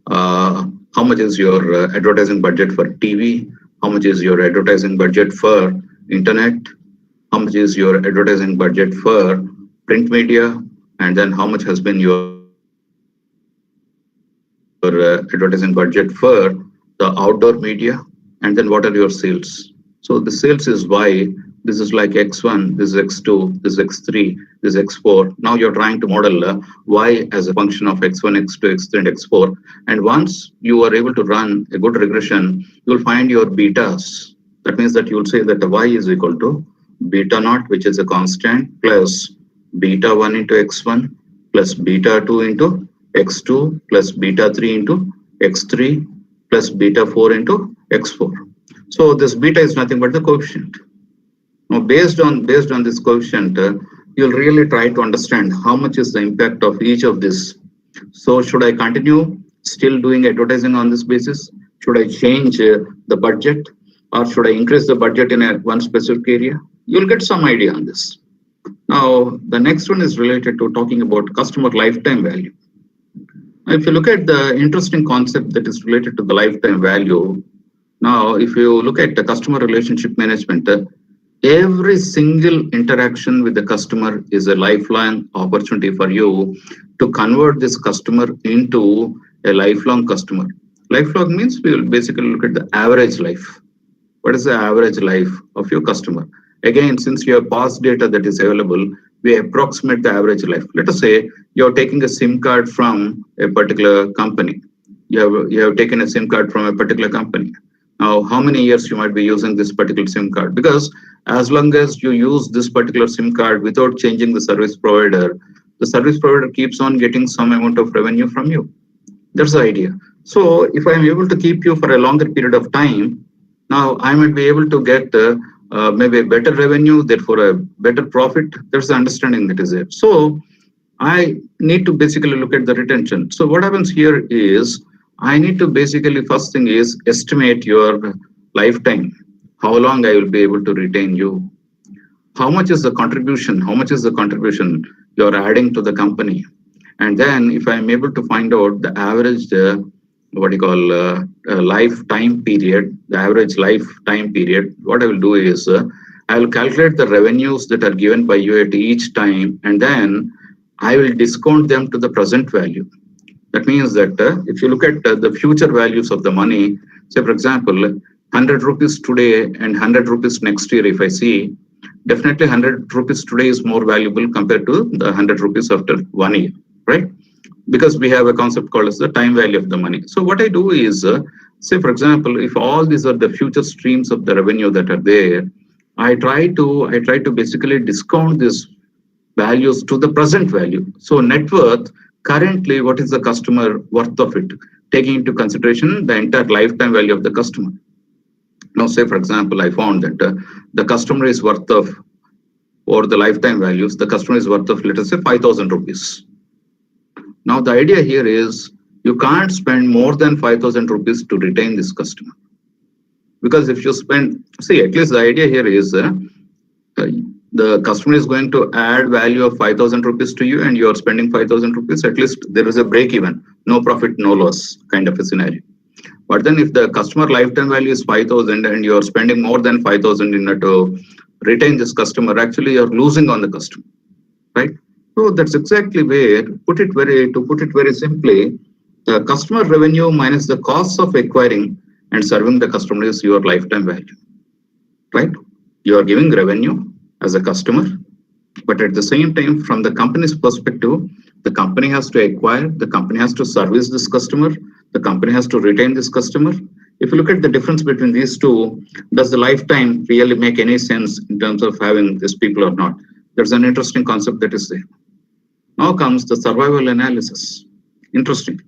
how much is your advertising budget for TV? How much is your advertising budget for internet? How much is your advertising budget for print media? And then how much has been your advertising budget for the outdoor media? And then what are your sales? So the sales is Y, This is like X1, this is X2, this is X3, this is X4. Now you're trying to model Y as a function of X1, X2, X3, and X4. And once you are able to run a good regression, you'll find your betas. That means that you'll say that the Y is equal to beta naught, which is a constant, plus beta 1 into X1, plus beta 2 into X2, plus beta 3 into X3, plus beta 4 into X4. So this beta is nothing but the coefficient. Now, based on this coefficient, you'll really try to understand how much is the impact of each of this. So, should I continue still doing advertising on this basis? Should I change the budget, or should I increase the budget in one specific area? You'll get some idea on this. Now, the next one is related to talking about customer lifetime value. If you look at the interesting concept that is related to the lifetime value, now if you look at the customer relationship management, every single interaction with the customer is a lifelong opportunity for you to convert this customer into a lifelong customer. Lifelong means we will basically look at the average life. What is the average life of your customer? Again, since you have past data that is available, we approximate the average life. Let us say you're taking a SIM card from a particular company. You have taken a SIM card from a particular company. Now, how many years you might be using this particular SIM card? Because as long as you use this particular SIM card without changing the service provider keeps on getting some amount of revenue from you. That's the idea. So if I'm able to keep you for a longer period of time, now I might be able to get maybe a better revenue, therefore a better profit. There's the understanding that is there. So I need to basically look at the retention. So what happens here is I need to basically, first thing is estimate your lifetime. How long I will be able to retain you? How much is the contribution? How much is the contribution you're adding to the company? And then if I'm able to find out the average, lifetime period, the average lifetime period, what I will do is I will calculate the revenues that are given by you at each time, and then I will discount them to the present value. That means that if you look at the future values of the money, say for example, 100 rupees today and 100 rupees next year, if I see, definitely 100 rupees today is more valuable compared to the 100 rupees after 1 year, right? Because we have a concept called as the time value of the money. So what I do is, say for example, if all these are the future streams of the revenue that are there, I try to basically discount these values to the present value. So net worth, currently, what is the customer worth of it, taking into consideration the entire lifetime value of the customer. Now, say for example, I found that the customer is worth of, or the lifetime values, the customer is worth of, let us say 5,000 rupees. Now, the idea here is you can't spend more than 5,000 rupees to retain this customer. Because if you spend, see, at least the idea here is the customer is going to add value of 5,000 rupees to you and you're spending 5,000 rupees, at least there is a break even, no profit, no loss kind of a scenario. But then if the customer lifetime value is 5,000 and you're spending more than 5,000 in order to retain this customer, actually you're losing on the customer, right? So that's exactly where, to put it very simply, the customer revenue minus the costs of acquiring and serving the customer is your lifetime value, right? You are giving revenue as a customer, but at the same time, from the company's perspective, the company has to acquire, the company has to service this customer, the company has to retain this customer. If you look at the difference between these two, does the lifetime really make any sense in terms of having these people or not? There's an interesting concept that is there. Now comes the survival analysis. Interesting,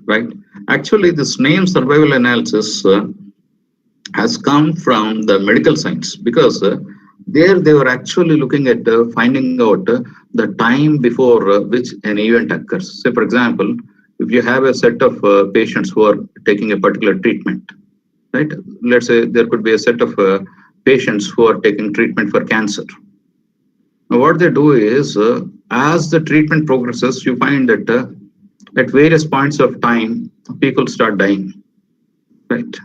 right? Actually, this name survival analysis has come from the medical science, because there they were actually looking at finding out the time before which an event occurs. Say, for example, if you have a set of patients who are taking a particular treatment, right? Let's say there could be a set of patients who are taking treatment for cancer. Now, what they do is, as the treatment progresses, you find that at various points of time, people start dying, right?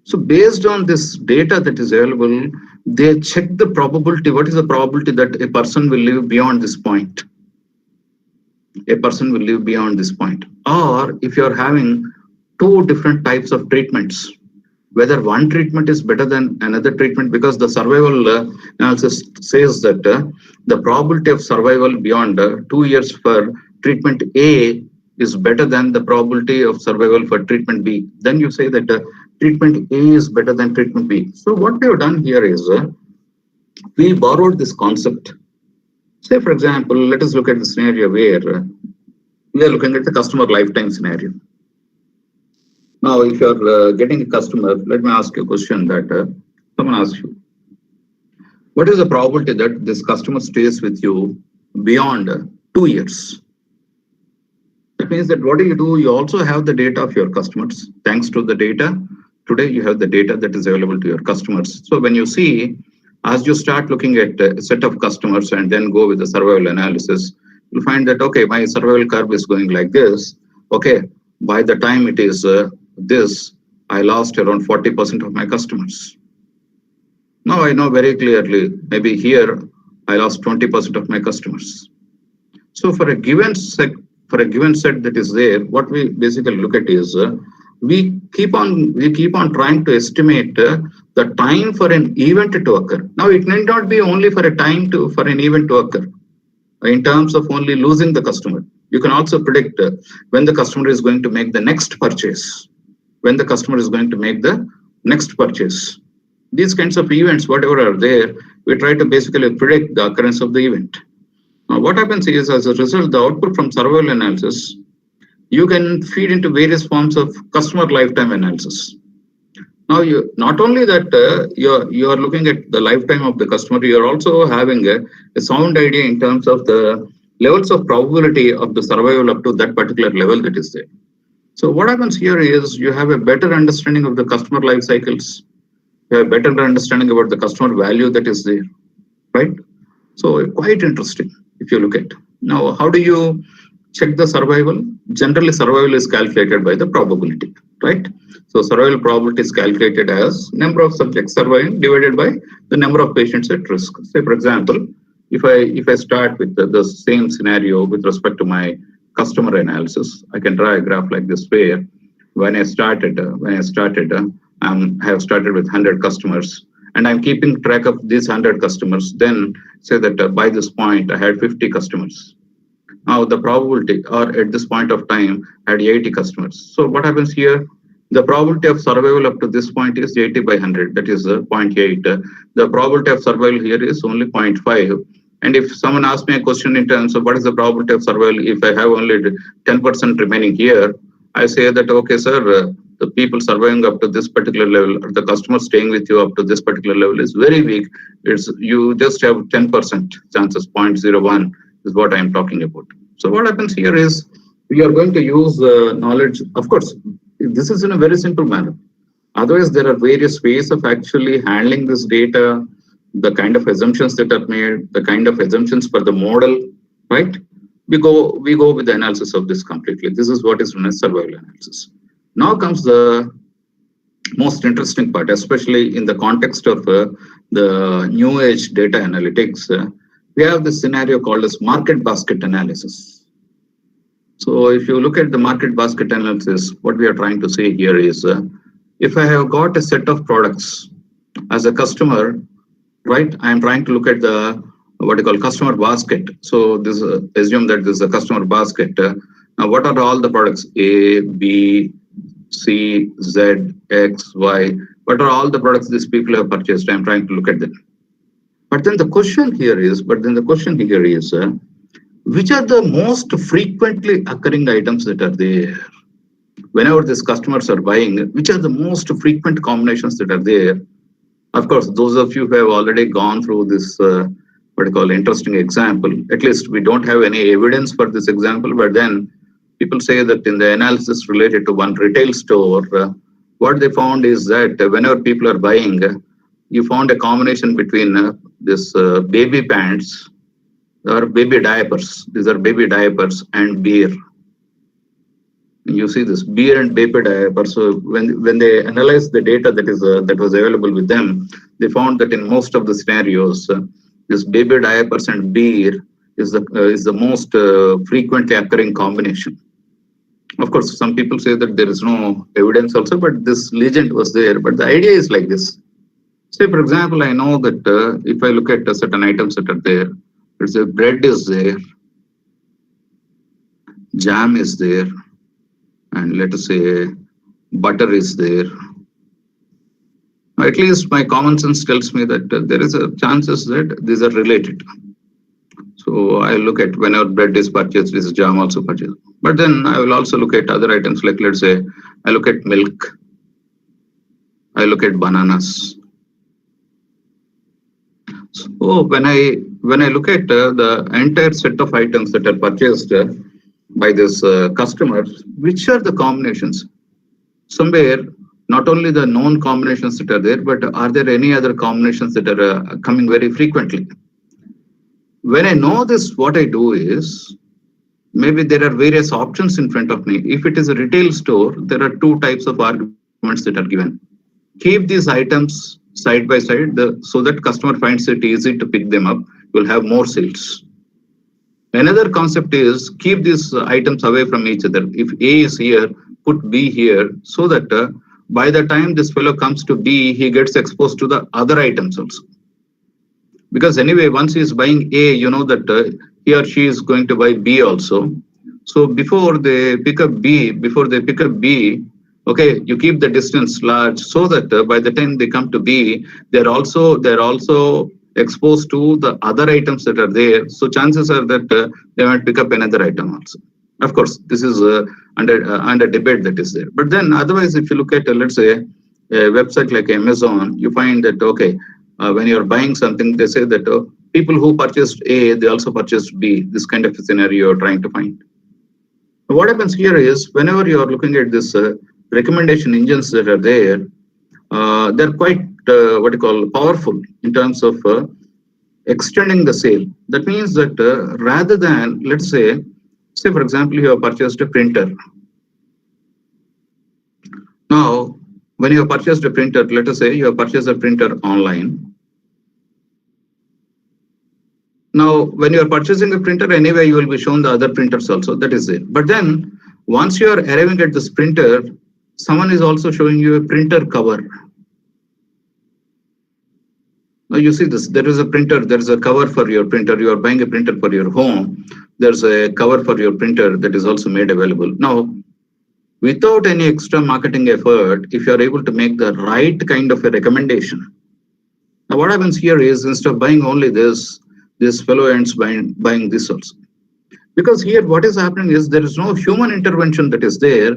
So based on this data that is available, they check the probability. What is the probability that a person will live beyond this point? A person will live beyond this point. Or if you're having two different types of treatments, whether one treatment is better than another treatment, because the survival analysis says that the probability of survival beyond 2 years for treatment A is better than the probability of survival for treatment B. Then you say that treatment A is better than treatment B. So what we have done here is we borrowed this concept. Say, for example, let us look at the scenario where we are looking at the customer lifetime scenario. Now, if you are getting a customer, let me ask you a question that someone asks you. What is the probability that this customer stays with you beyond 2 years? That means that what do? You also have the data of your customers. Thanks to the data, today you have the data that is available to your customers. So when you see, as you start looking at a set of customers and then go with the survival analysis, you'll find that, okay, my survival curve is going like this. Okay, by the time it is this, I lost around 40% of my customers. Now I know very clearly, maybe here I lost 20% of my customers. So for a given set that is there, what we basically look at is we keep on trying to estimate the time for an event to occur. Now it need not be only for a time for an event to occur in terms of only losing the customer. You can also predict when the customer is going to make the next purchase. When the customer is going to make the next purchase. These kinds of events, whatever are there, we try to basically predict the occurrence of the event. Now, what happens is, as a result, the output from survival analysis, you can feed into various forms of customer lifetime analysis. Now, you not only that you are looking at the lifetime of the customer, you are also having a sound idea in terms of the levels of probability of the survival up to that particular level that is there. So what happens here is you have a better understanding of the customer life cycles. You have a better understanding about the customer value that is there, right? So quite interesting if you look at. Now, how do you check the survival? Generally, survival is calculated by the probability, right? So survival probability is calculated as number of subjects surviving divided by the number of patients at risk. Say, for example, if I start with the same scenario with respect to my customer analysis, I can draw a graph like this where when I started, I have started with 100 customers and I'm keeping track of these 100 customers. Then say that by this point I had 50 customers. Now the probability, or at this point of time, I had 80 customers. So what happens here? The probability of survival up to this point is 80 by 100, that is 0.8. The probability of survival here is only 0.5. And if someone asks me a question in terms of what is the probability of survival, if I have only 10% remaining here, I say that, okay, sir, the people surviving up to this particular level, or the customer staying with you up to this particular level is very weak. You just have 10% chances, 0.01 is what I'm talking about. So what happens here is we are going to use knowledge. Of course, this is in a very simple manner. Otherwise, there are various ways of actually handling this data, the kind of assumptions that are made, the kind of assumptions for the model, right? We go with the analysis of this completely. This is what is known as survival analysis. Now comes the most interesting part, especially in the context of the new age data analytics. We have this scenario called as market basket analysis. So if you look at the market basket analysis, what we are trying to say here is, if I have got a set of products as a customer, right, I am trying to look at the what you call customer basket. So this assume that this is a customer basket. Now, what are all the products? A, B, C, Z, X, Y. What are all the products these people have purchased? I'm trying to look at them. But then the question here is, which are the most frequently occurring items that are there? Whenever these customers are buying, which are the most frequent combinations that are there? Of course, those of you who have already gone through this interesting example, at least we don't have any evidence for this example, but then people say that in the analysis related to one retail store, what they found is that whenever people are buying, you found a combination between this baby pants or baby diapers. These are baby diapers and beer. You see this beer and baby diapers. So when they analyzed the data that was available with them, they found that in most of the scenarios, this baby diapers and beer is the most frequently occurring combination. Of course, some people say that there is no evidence also, but this legend was there. But the idea is like this. Say, for example, I know that if I look at certain items that are there, let's say bread is there, jam is there, and let us say butter is there. At least my common sense tells me that there is a chances that these are related. So I look at whenever bread is purchased, this jam also purchased. But then I will also look at other items like, let's say, I look at milk, I look at bananas. So when I look at the entire set of items that are purchased by this customers, which are the combinations? Somewhere, not only the known combinations that are there, but are there any other combinations that are coming very frequently? When I know this, what I do is, maybe there are various options in front of me. If it is a retail store, there are two types of arguments that are given. Keep these items side by side so that customer finds it easy to pick them up. You'll have more sales. Another concept is keep these items away from each other. If A is here, put B here so that by the time this fellow comes to B, he gets exposed to the other items also. Because anyway, once he is buying A, you know that he or she is going to buy B also. So before they pick up B, okay, you keep the distance large so that by the time they come to B, they're also exposed to the other items that are there. So chances are that they might pick up another item also. Of course, this is under debate that is there. But then otherwise, if you look at, let's say, a website like Amazon, you find that, okay, when you're buying something, they say that people who purchased A, they also purchased B. This kind of a scenario you're trying to find. What happens here is, whenever you're looking at this recommendation engines that are there, they're quite powerful in terms of extending the sale. That means that rather than, let's say for example, you have purchased a printer. Now, when you have purchased a printer, let us say you have purchased a printer online. Now, when you are purchasing a printer, anyway, you will be shown the other printers also, that is it. But then, once you are arriving at this printer, someone is also showing you a printer cover. Now you see this, there is a printer, there is a cover for your printer, you are buying a printer for your home, there's a cover for your printer that is also made available. Now, without any extra marketing effort, if you are able to make the right kind of a recommendation. Now what happens here is, instead of buying only this fellow ends buying this also. Because here what is happening is, there is no human intervention that is there,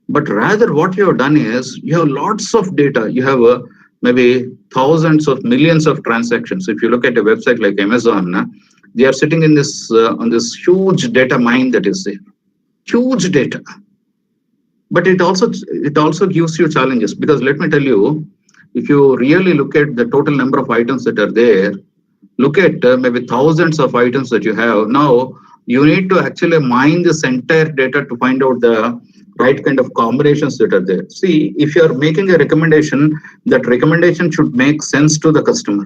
but rather what you have done is, you have lots of data, you have maybe thousands of millions of transactions. If you look at a website like Amazon, they are sitting in this on this huge data mine that is there, huge data. But it also gives you challenges, because let me tell you, if you really look at the total number of items that are there, look at maybe thousands of items that you have. Now you need to actually mine this entire data to find out the right kind of combinations that are there. See, if you are making a recommendation, that recommendation should make sense to the customer.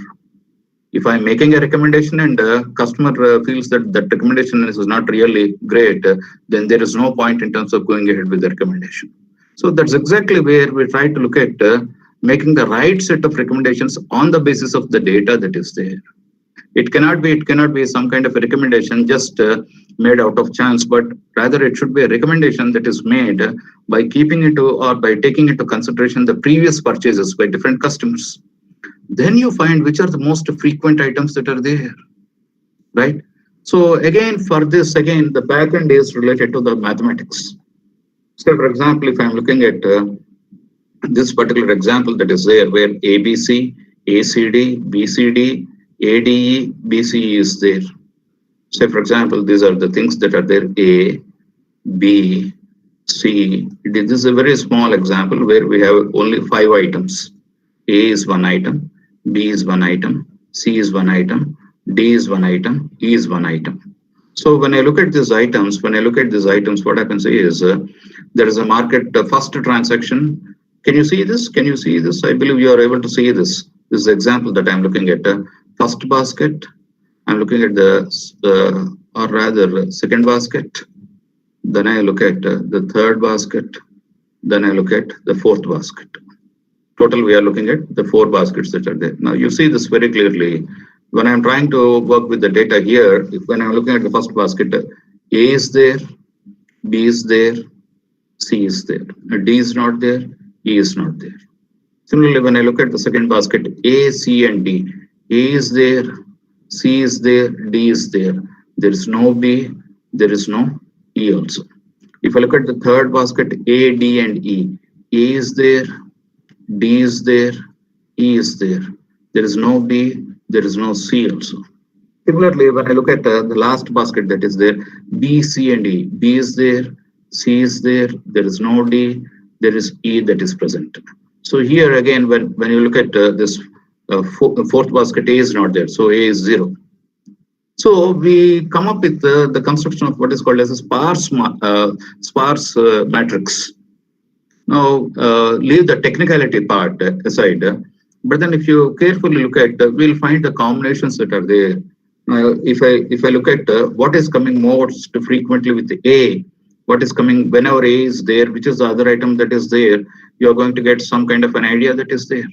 If I'm making a recommendation and customer feels that that recommendation is not really great, then there is no point in terms of going ahead with the recommendation. So that's exactly where we try to look at making the right set of recommendations on the basis of the data that is there. It cannot be some kind of a recommendation just made out of chance, but rather it should be a recommendation that is made by keeping into or by taking into consideration the previous purchases by different customers. Then you find which are the most frequent items that are there, right? So again, for this, again, the backend is related to the mathematics. So for example, if I'm looking at this particular example that is there, where ABC, ACD, BCD, ADE, BCE is there. Say for example, these are the things that are there, A, B, C. This is a very small example where we have only 5 items. A is one item, B is one item, C is one item, D is one item, E is one item. So when I look at these items, what happens is there is a market first transaction. Can you see this? Can you see this? I believe you are able to see this. This is the example that I'm looking at. First basket, I'm looking at or rather second basket. then I look at the third basket, then I look at the fourth basket. Total, we are looking at the 4 baskets that are there. Now you see this very clearly. When I'm trying to work with the data here, when I'm looking at the first basket, A is there, B is there, C is there. D is not there, E is not there. Similarly, when I look at the second basket, A, C, and D, A is there, C is there, D is there. There is no B, there is no E also. If I look at the third basket, A, D, and E, A is there, D is there, E is there. There is no B, there is no C also. Similarly, when I look at the last basket that is there, B, C, and E, B is there, C is there, there is no D, there is E that is present. So here again, when you look at this fourth basket, A is not there, so A is 0. So we come up with the construction of what is called as a sparse matrix. Now, leave the technicality part aside, but then if you carefully look at, we'll find the combinations that are there. If I look at what is coming most frequently with A, what is coming whenever A is there, which is the other item that is there, you're going to get some kind of an idea that is there.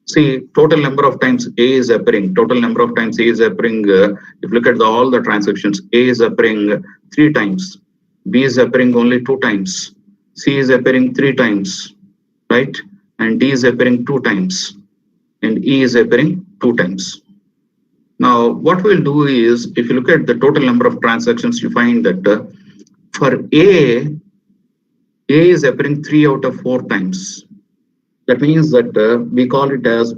See, total number of times A is appearing, total number of times A is appearing, if you look at all the transactions, A is appearing 3 times, B is appearing only 2 times, C is appearing 3 times, right? And D is appearing 2 times, and E is appearing 2 times. Now, what we'll do is, if you look at the total number of transactions, you find that for A is appearing 3 out of 4 times. That means that we call it as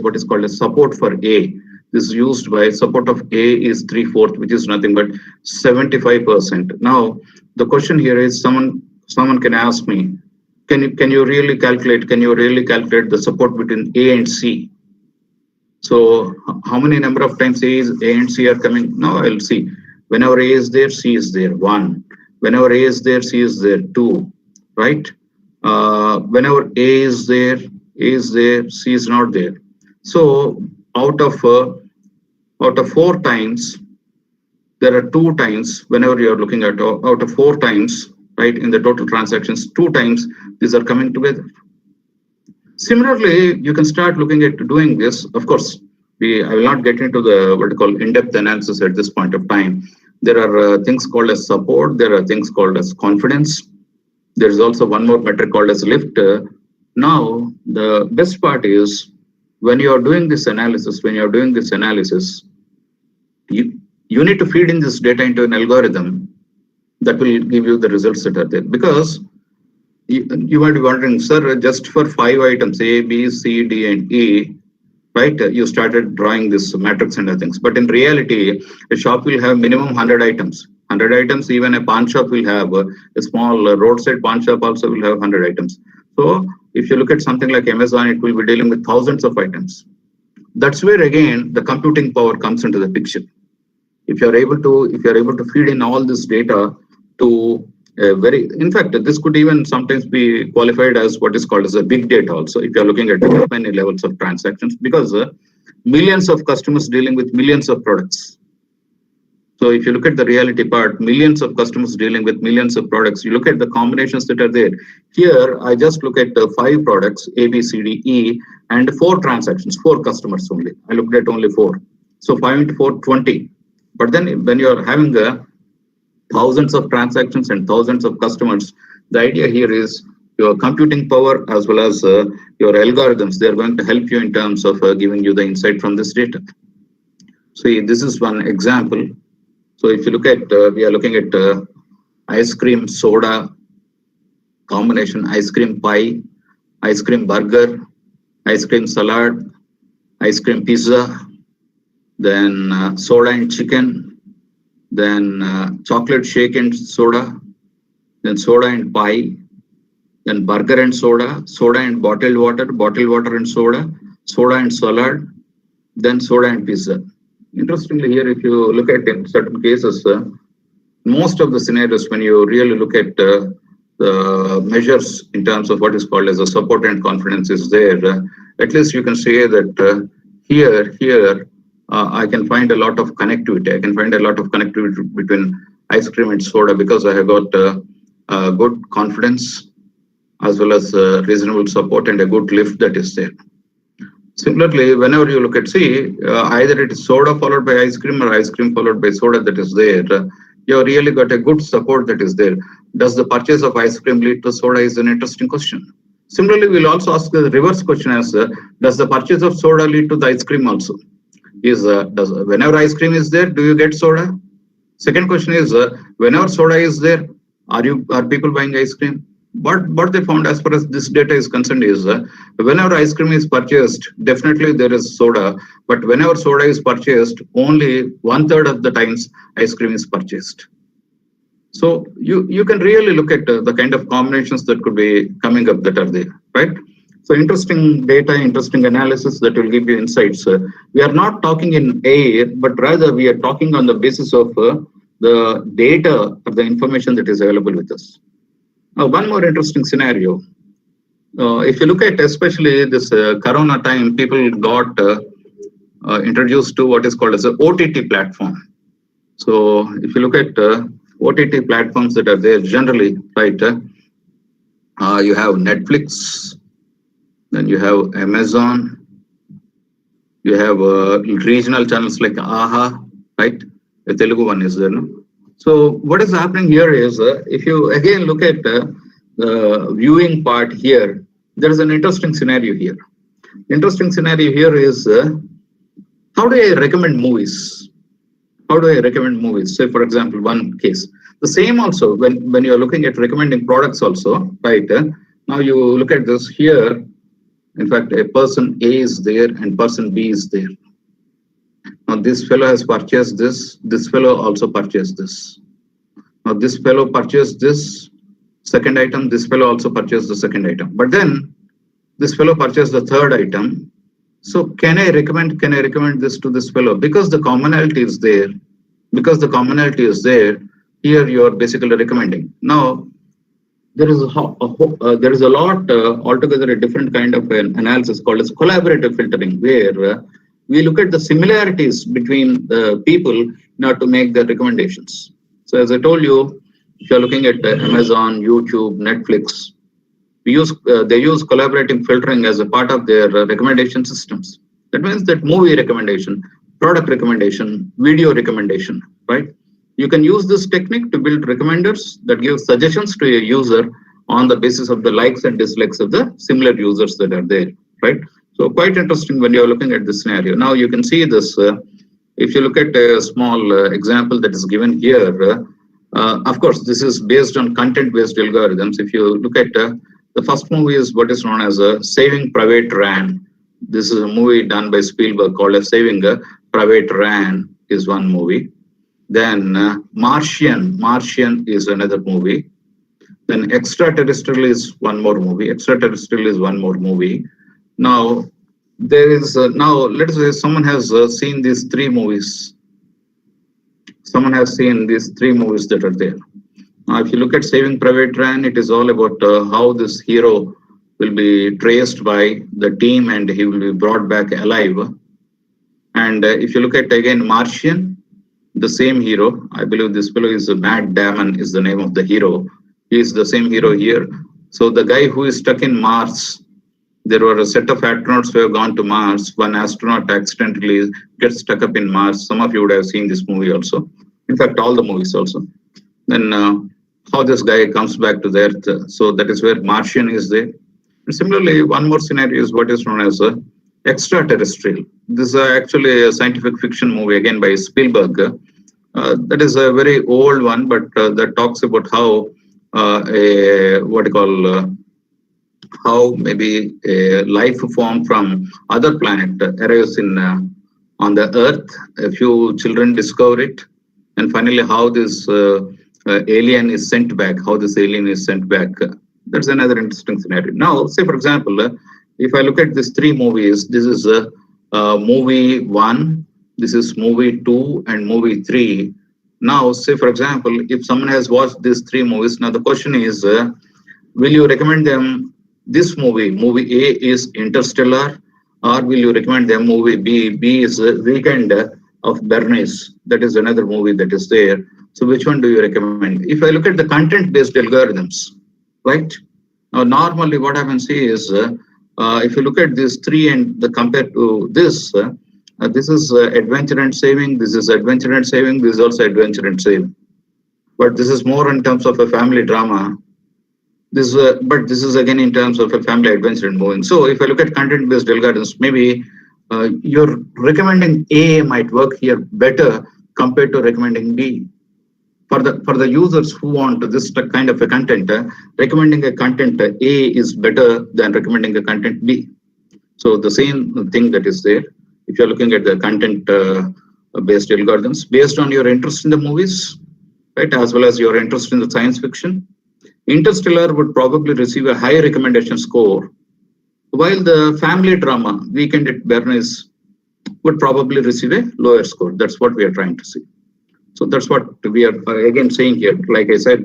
what is called a support for A. This is used by support of A is 3/4, which is nothing but 75%. Now, the question here is, someone can ask me, can you really calculate the support between A and C? So how many number of times A and C are coming? Now I'll see. Whenever A is there, C is there, 1. Whenever A is there, C is there, 2, right? Whenever A is there, C is not there. So out of 4 times, there are 2 times. Whenever you are looking at out of 4 times, right, in the total transactions, 2 times these are coming together. Similarly, you can start looking at doing this. Of course, I will not get into the what you call in-depth analysis at this point of time. There are things called as support. There are things called as confidence. There is also one more metric called as lift. Now, the best part is when you are doing this analysis, you need to feed in this data into an algorithm that will give you the results that are there. Because you might be wondering, sir, just for 5 items, A, B, C, D, and E, right? You started drawing this matrix and other things. But in reality, a shop will have minimum 100 items. 100 items, even a pawn shop will have, a small roadside pawn shop also will have 100 items. So if you look at something like Amazon, it will be dealing with thousands of items. That's where again the computing power comes into the picture. If you are able to feed in all this data to in fact, this could even sometimes be qualified as what is called as a big data also, if you're looking at many levels of transactions, because millions of customers dealing with millions of products. So if you look at the reality part, millions of customers dealing with millions of products, you look at the combinations that are there. Here, I just look at 5 products, A, B, C, D, E, and 4 transactions, 4 customers only. I looked at only 4. So 5 into 4, 20. But then when you're having thousands of transactions and thousands of customers, the idea here is your computing power as well as your algorithms, they're going to help you in terms of giving you the insight from this data. So this is one example. So if you look at, we are looking at ice cream, soda, combination, ice cream pie, ice cream burger, ice cream salad, ice cream pizza, then soda and chicken, then chocolate shake and soda, then soda and pie, then burger and soda, soda and bottled water and soda, soda and salad, then soda and pizza. Interestingly here, if you look at in certain cases, most of the scenarios, when you really look at the measures in terms of what is called as a support and confidence is there, at least you can say that here, I can find a lot of connectivity. I can find a lot of connectivity between ice cream and soda because I have got good confidence as well as reasonable support and a good lift that is there. Similarly, whenever you look at, either it is soda followed by ice cream or ice cream followed by soda that is there, you have really got a good support that is there. Does the purchase of ice cream lead to soda is an interesting question. Similarly, we'll also ask the reverse question as, does the purchase of soda lead to the ice cream also? Whenever ice cream is there, do you get soda? Second question is, whenever soda is there, are people buying ice cream? What they found as far as this data is concerned is, whenever ice cream is purchased, definitely there is soda. But whenever soda is purchased, only 1/3 of the times ice cream is purchased. So you can really look at the kind of combinations that could be coming up that are there, right? So interesting data, interesting analysis that will give you insights. We are not talking in air, but rather we are talking on the basis of the data or the information that is available with us. Now, one more interesting scenario. If you look at especially this Corona time, people got introduced to what is called as an OTT platform. So if you look at OTT platforms that are there generally, right, you have Netflix, then you have Amazon, you have regional channels like AHA, right? The Telugu one is there, no? So what is happening here is, if you again look at the viewing part here, there is an interesting scenario here. Interesting scenario here is, how do I recommend movies? How do I recommend movies? Say, for example, one case. The same also, when you're looking at recommending products also, right? Now you look at this here. In fact, a person A is there and person B is there. Now this fellow has purchased this fellow also purchased this. Now this fellow purchased this second item, this fellow also purchased the second item. But then this fellow purchased the third item. So can I recommend this to this fellow? Because the commonality is there. Here you are basically recommending. Now there is a lot altogether a different kind of an analysis called as collaborative filtering, where we look at the similarities between the people in order to make the recommendations. So as I told you, if you're looking at Amazon, YouTube, Netflix, they use collaborative filtering as a part of their recommendation systems. That means that movie recommendation, product recommendation, video recommendation, right? You can use this technique to build recommenders that give suggestions to a user on the basis of the likes and dislikes of the similar users that are there, right? So quite interesting when you're looking at this scenario. Now you can see this, if you look at a small example that is given here, of course, this is based on content-based algorithms. If you look at the first movie is what is known as Saving Private Ryan. This is a movie done by Spielberg called Saving Private Ryan is one movie. Then Martian is another movie. Then Extraterrestrial is one more movie. Now, there is, now let us say someone has seen these three movies. Someone has seen these three movies that are there. Now, if you look at Saving Private Ryan, it is all about how this hero will be traced by the team and he will be brought back alive. And if you look at again Martian, the same hero, I believe this fellow is Matt Damon is the name of the hero. He is the same hero here. So the guy who is stuck in Mars, there were a set of astronauts who have gone to Mars. One astronaut accidentally gets stuck up in Mars. Some of you would have seen this movie also. In fact, all the movies also. Then how this guy comes back to the Earth. So that is where Martian is there. And similarly, one more scenario is what is known as Extraterrestrial. This is actually a scientific fiction movie again by Spielberg. That is a very old one, but that talks about how how maybe a life form from other planet arrives on the Earth. A few children discover it, and finally how this alien is sent back. That's another interesting scenario. Now, say for example, if I look at these three movies, this is movie 1, this is movie 2, and movie 3. Now, say for example, if someone has watched these three movies, now the question is, will you recommend them this movie? Movie A is Interstellar, or will you recommend them movie B? B is Weekend of Bernays. That is another movie that is there. So which one do you recommend? If I look at the content-based algorithms, right? Now, normally what happens is, if you look at these three and the compared to this, this is adventure and saving, this is adventure and saving, this is also adventure and saving. But this is more in terms of a family drama. But this is again in terms of a family adventure and moving. So if I look at content-based algorithms, maybe you're recommending A might work here better compared to recommending B. For the users who want this kind of a content, recommending a content A is better than recommending a content B. So the same thing that is there. If you're looking at the content-based algorithms, based on your interest in the movies, right, as well as your interest in the science fiction, Interstellar would probably receive a high recommendation score, while the family drama, Weekend at Bernie's, would probably receive a lower score. That's what we are trying to see. So that's what we are again saying here. Like I said,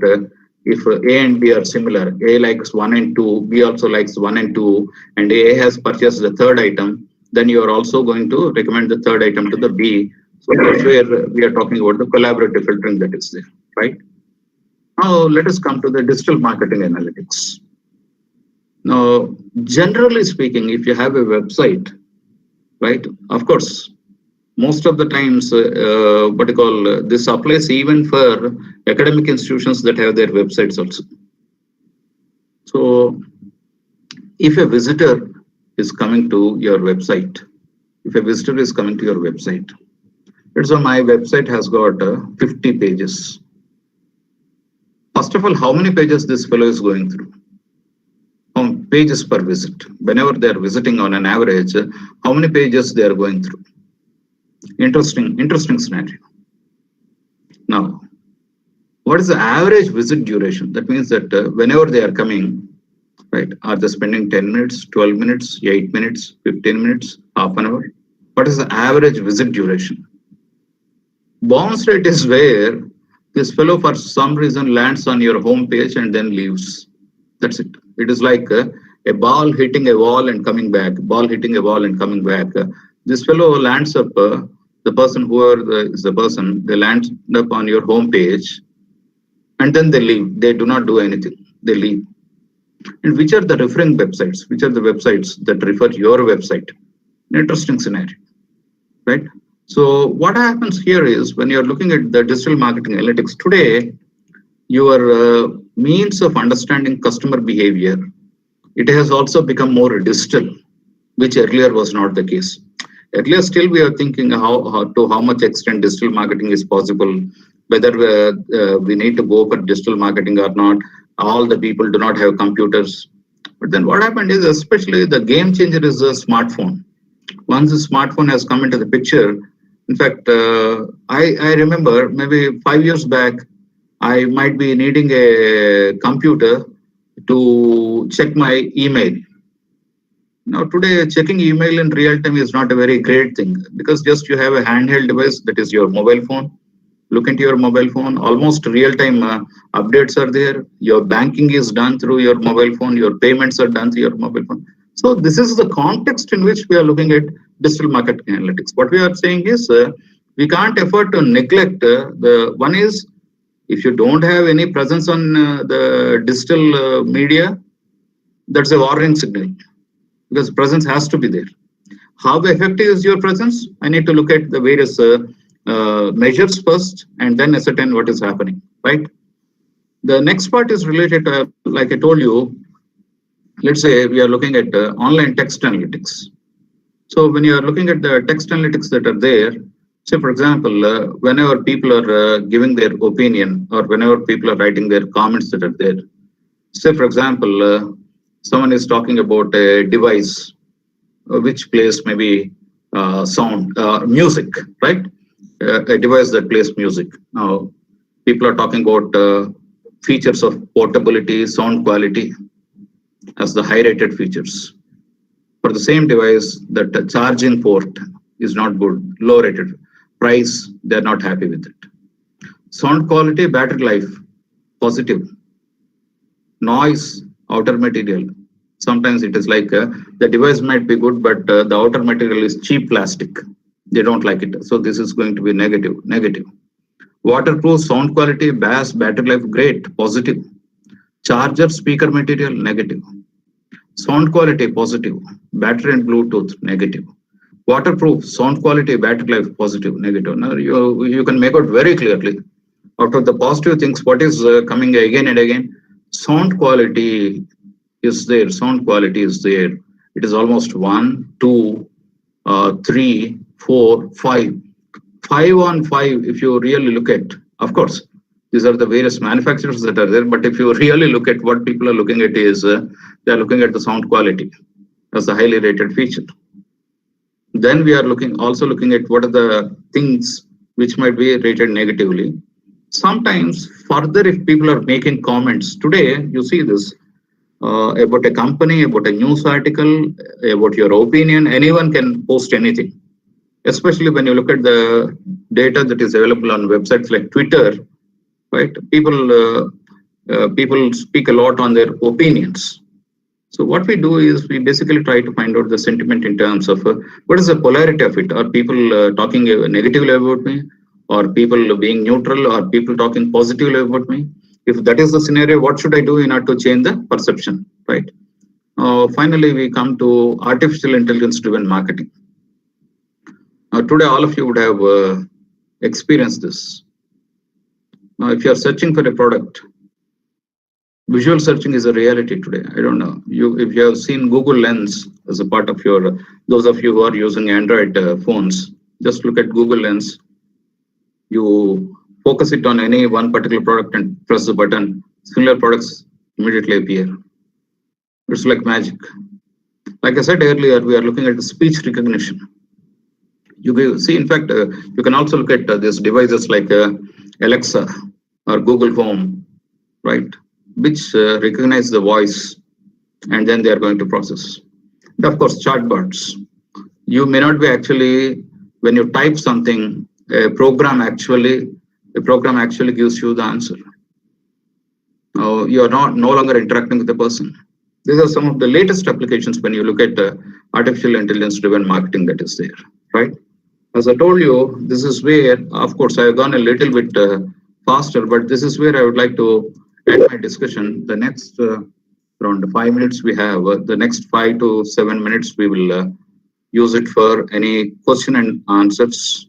if A and B are similar, A likes 1 and 2, B also likes 1 and 2, and A has purchased the third item, then you are also going to recommend the third item to the B. So that's where we are talking about the collaborative filtering that is there, right? Now let us come to the digital marketing analytics. Now, generally speaking, if you have a website, right, of course, most of the times, this applies even for academic institutions that have their websites also. So if a visitor is coming to your website, so my website has got 50 pages. First of all, how many pages this fellow is going through? Pages per visit. Whenever they are visiting on an average, how many pages they are going through? Interesting scenario. Now, what is the average visit duration? That means that whenever they are coming, right, are they spending 10 minutes, 12 minutes, 8 minutes, 15 minutes, half an hour? What is the average visit duration? Bounce rate is where this fellow for some reason lands on your home page and then leaves. That's it. It is like a ball hitting a wall and coming back, This fellow lands up, the person, whoever is the person, they land up on your home page and then they leave. They do not do anything. They leave. And which are the referring websites? Which are the websites that refer to your website? An interesting scenario, right? So what happens here is when you're looking at the digital marketing analytics today, your means of understanding customer behavior, it has also become more digital, which earlier was not the case. Earlier, still we are thinking how much extent digital marketing is possible, whether we need to go for digital marketing or not. All the people do not have computers. But then what happened is, especially the game changer is a smartphone. Once the smartphone has come into the picture, in fact, I remember maybe 5 years back, I might be needing a computer to check my email. Now today, checking email in real time is not a very great thing because just you have a handheld device that is your mobile phone. Look into your mobile phone, almost real-time updates are there. Your banking is done through your mobile phone. Your payments are done through your mobile phone. So this is the context in which we are looking at digital marketing analytics. What we are saying is we can't afford to neglect the one is if you don't have any presence on the digital media, that's a warning signal because presence has to be there. How effective is your presence? I need to look at the various measures first and then ascertain what is happening, right? The next part is related to, like I told you, let's say we are looking at online text analytics. So when you are looking at the text analytics that are there, say for example, whenever people are giving their opinion or whenever people are writing their comments that are there, say for example, someone is talking about a device which plays maybe music, right? A device that plays music. Now, people are talking about features of portability, sound quality as the high-rated features. For the same device, that charging port is not good, low-rated. Price, they're not happy with it. Sound quality, battery life, positive. Noise, outer material. Sometimes it is like the device might be good, but the outer material is cheap plastic. They don't like it. So this is going to be negative, negative. Waterproof, sound quality, bass, battery life, great, positive. Charger, speaker material, negative. Sound quality, positive. Battery and Bluetooth, negative. Waterproof, sound quality, battery life, positive, negative. Now you can make out very clearly out of the positive things, what is coming again and again. Sound quality is there. Sound quality is there. It is almost 1, 2, 3, 4, 5. 5 on 5, if you really look at, of course, these are the various manufacturers that are there, but if you really look at what people are looking at is, they are looking at the sound quality as a highly rated feature. Then we are also looking at what are the things which might be rated negatively. Sometimes further, if people are making comments, today you see this, about a company, about a news article, about your opinion, anyone can post anything. Especially when you look at the data that is available on websites like Twitter, right? People speak a lot on their opinions. So what we do is we basically try to find out the sentiment in terms of what is the polarity of it. Are people talking negatively about me? Or people being neutral? Or people talking positively about me? If that is the scenario, what should I do in order to change the perception, right? Finally, we come to artificial intelligence driven marketing. Today, all of you would have experienced this. Now, if you are searching for a product, visual searching is a reality today. I don't know if you have seen Google Lens as a part of your, those of you who are using Android phones, just look at Google Lens. You focus it on any one particular product and press the button, similar products immediately appear. It's like magic. Like I said earlier, we are looking at the speech recognition. You will see, in fact, you can also look at these devices like Alexa or Google Home, right? Which recognize the voice and then they are going to process. And of course, chatbots. You may not be actually, when you type something, a program actually gives you the answer. You are no longer interacting with the person. These are some of the latest applications when you look at artificial intelligence driven marketing that is there, right? As I told you, this is where, of course, I have gone a little bit faster, but this is where I would like to end my discussion. The next around 5 minutes we have, the next 5 to 7 minutes we will use it for any question and answers.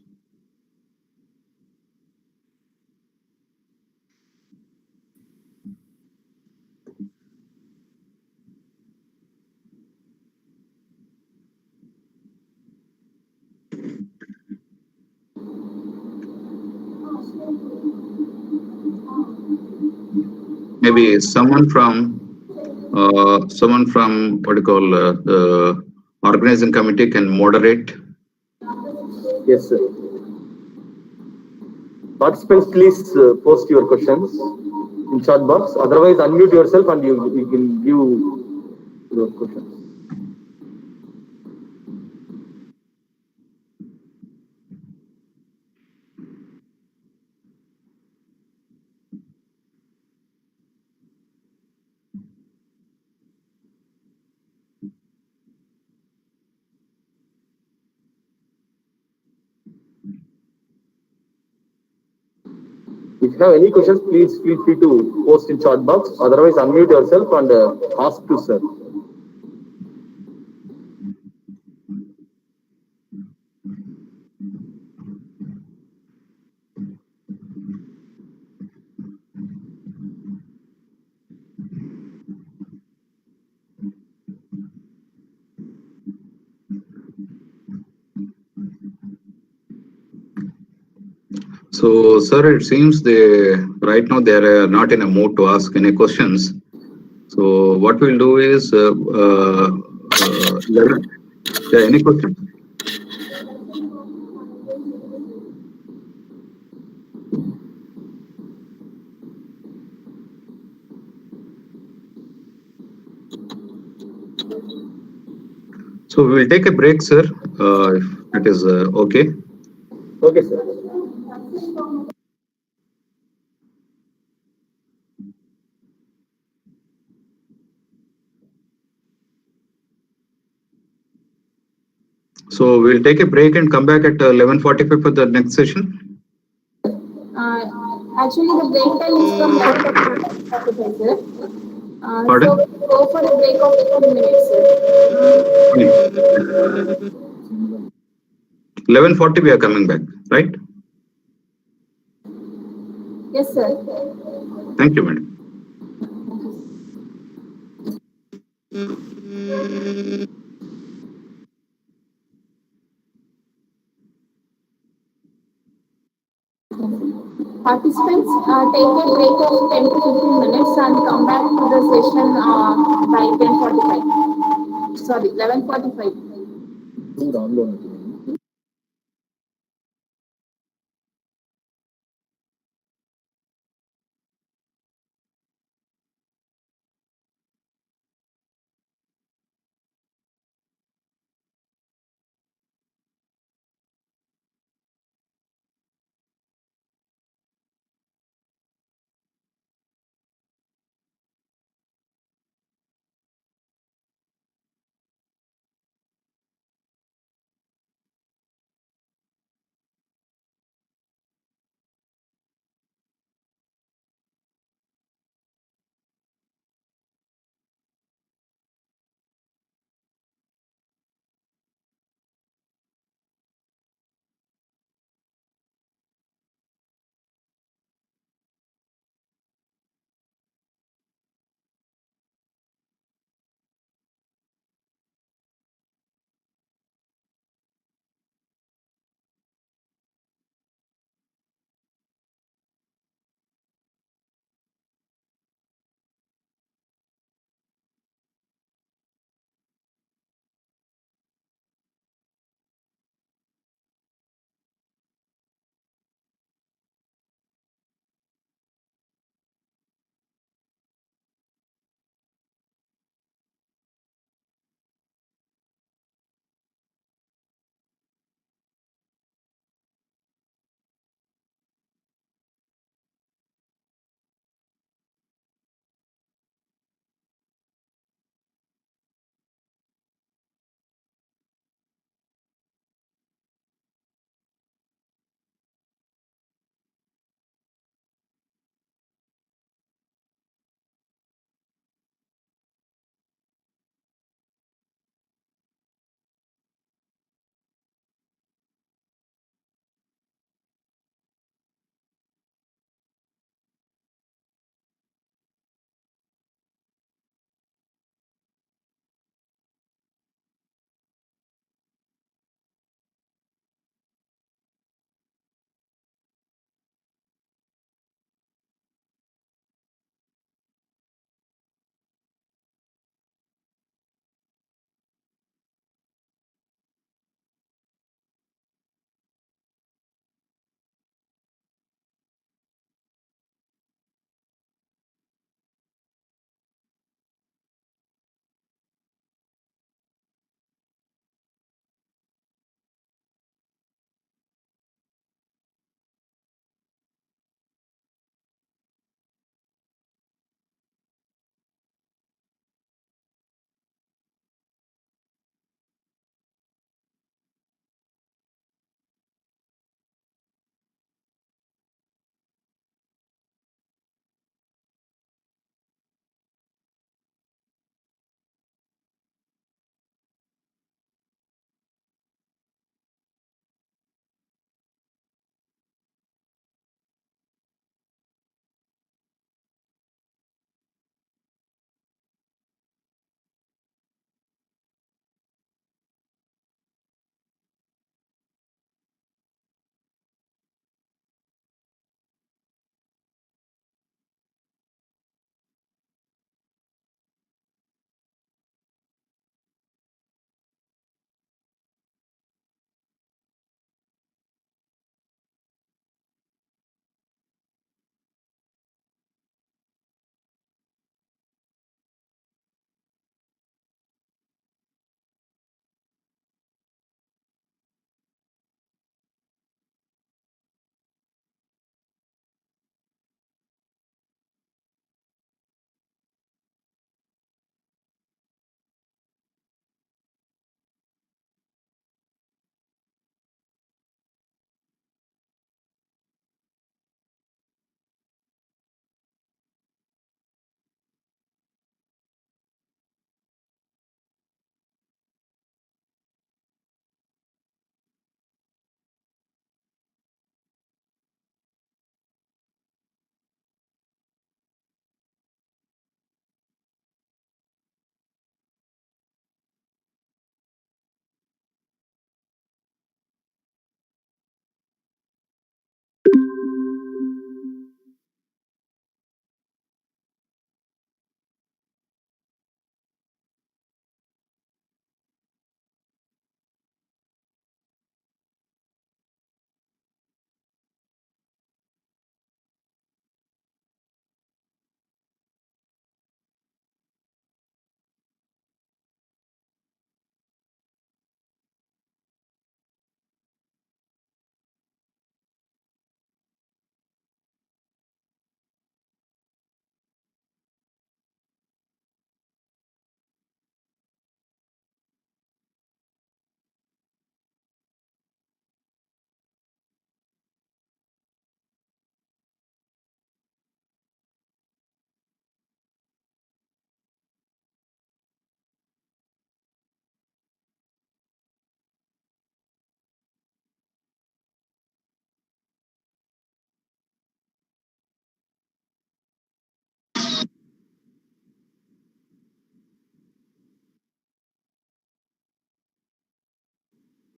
Maybe someone from what do you call the organizing committee can moderate. Yes, sir. Participants, please post your questions in chat box. Otherwise, unmute yourself and you can give your questions. If you have any questions, please feel free to post in chat box. Otherwise, unmute yourself and ask to sir. So, sir, it seems right now they are not in a mood to ask any questions. So, what we'll do is, any questions? So, we will take a break, sir, if it is okay. Okay, sir. So we'll take a break and come back at 11:45 for the next session. Actually, the break time is from 11:45, sir. Pardon? So we'll go for a break of 15 minutes, sir. 11:40 we are coming back, right? Yes, sir. Thank you, madam. Participants, take a break of 10 to 15 minutes and come back to the session by 10:45. Sorry, 11:45.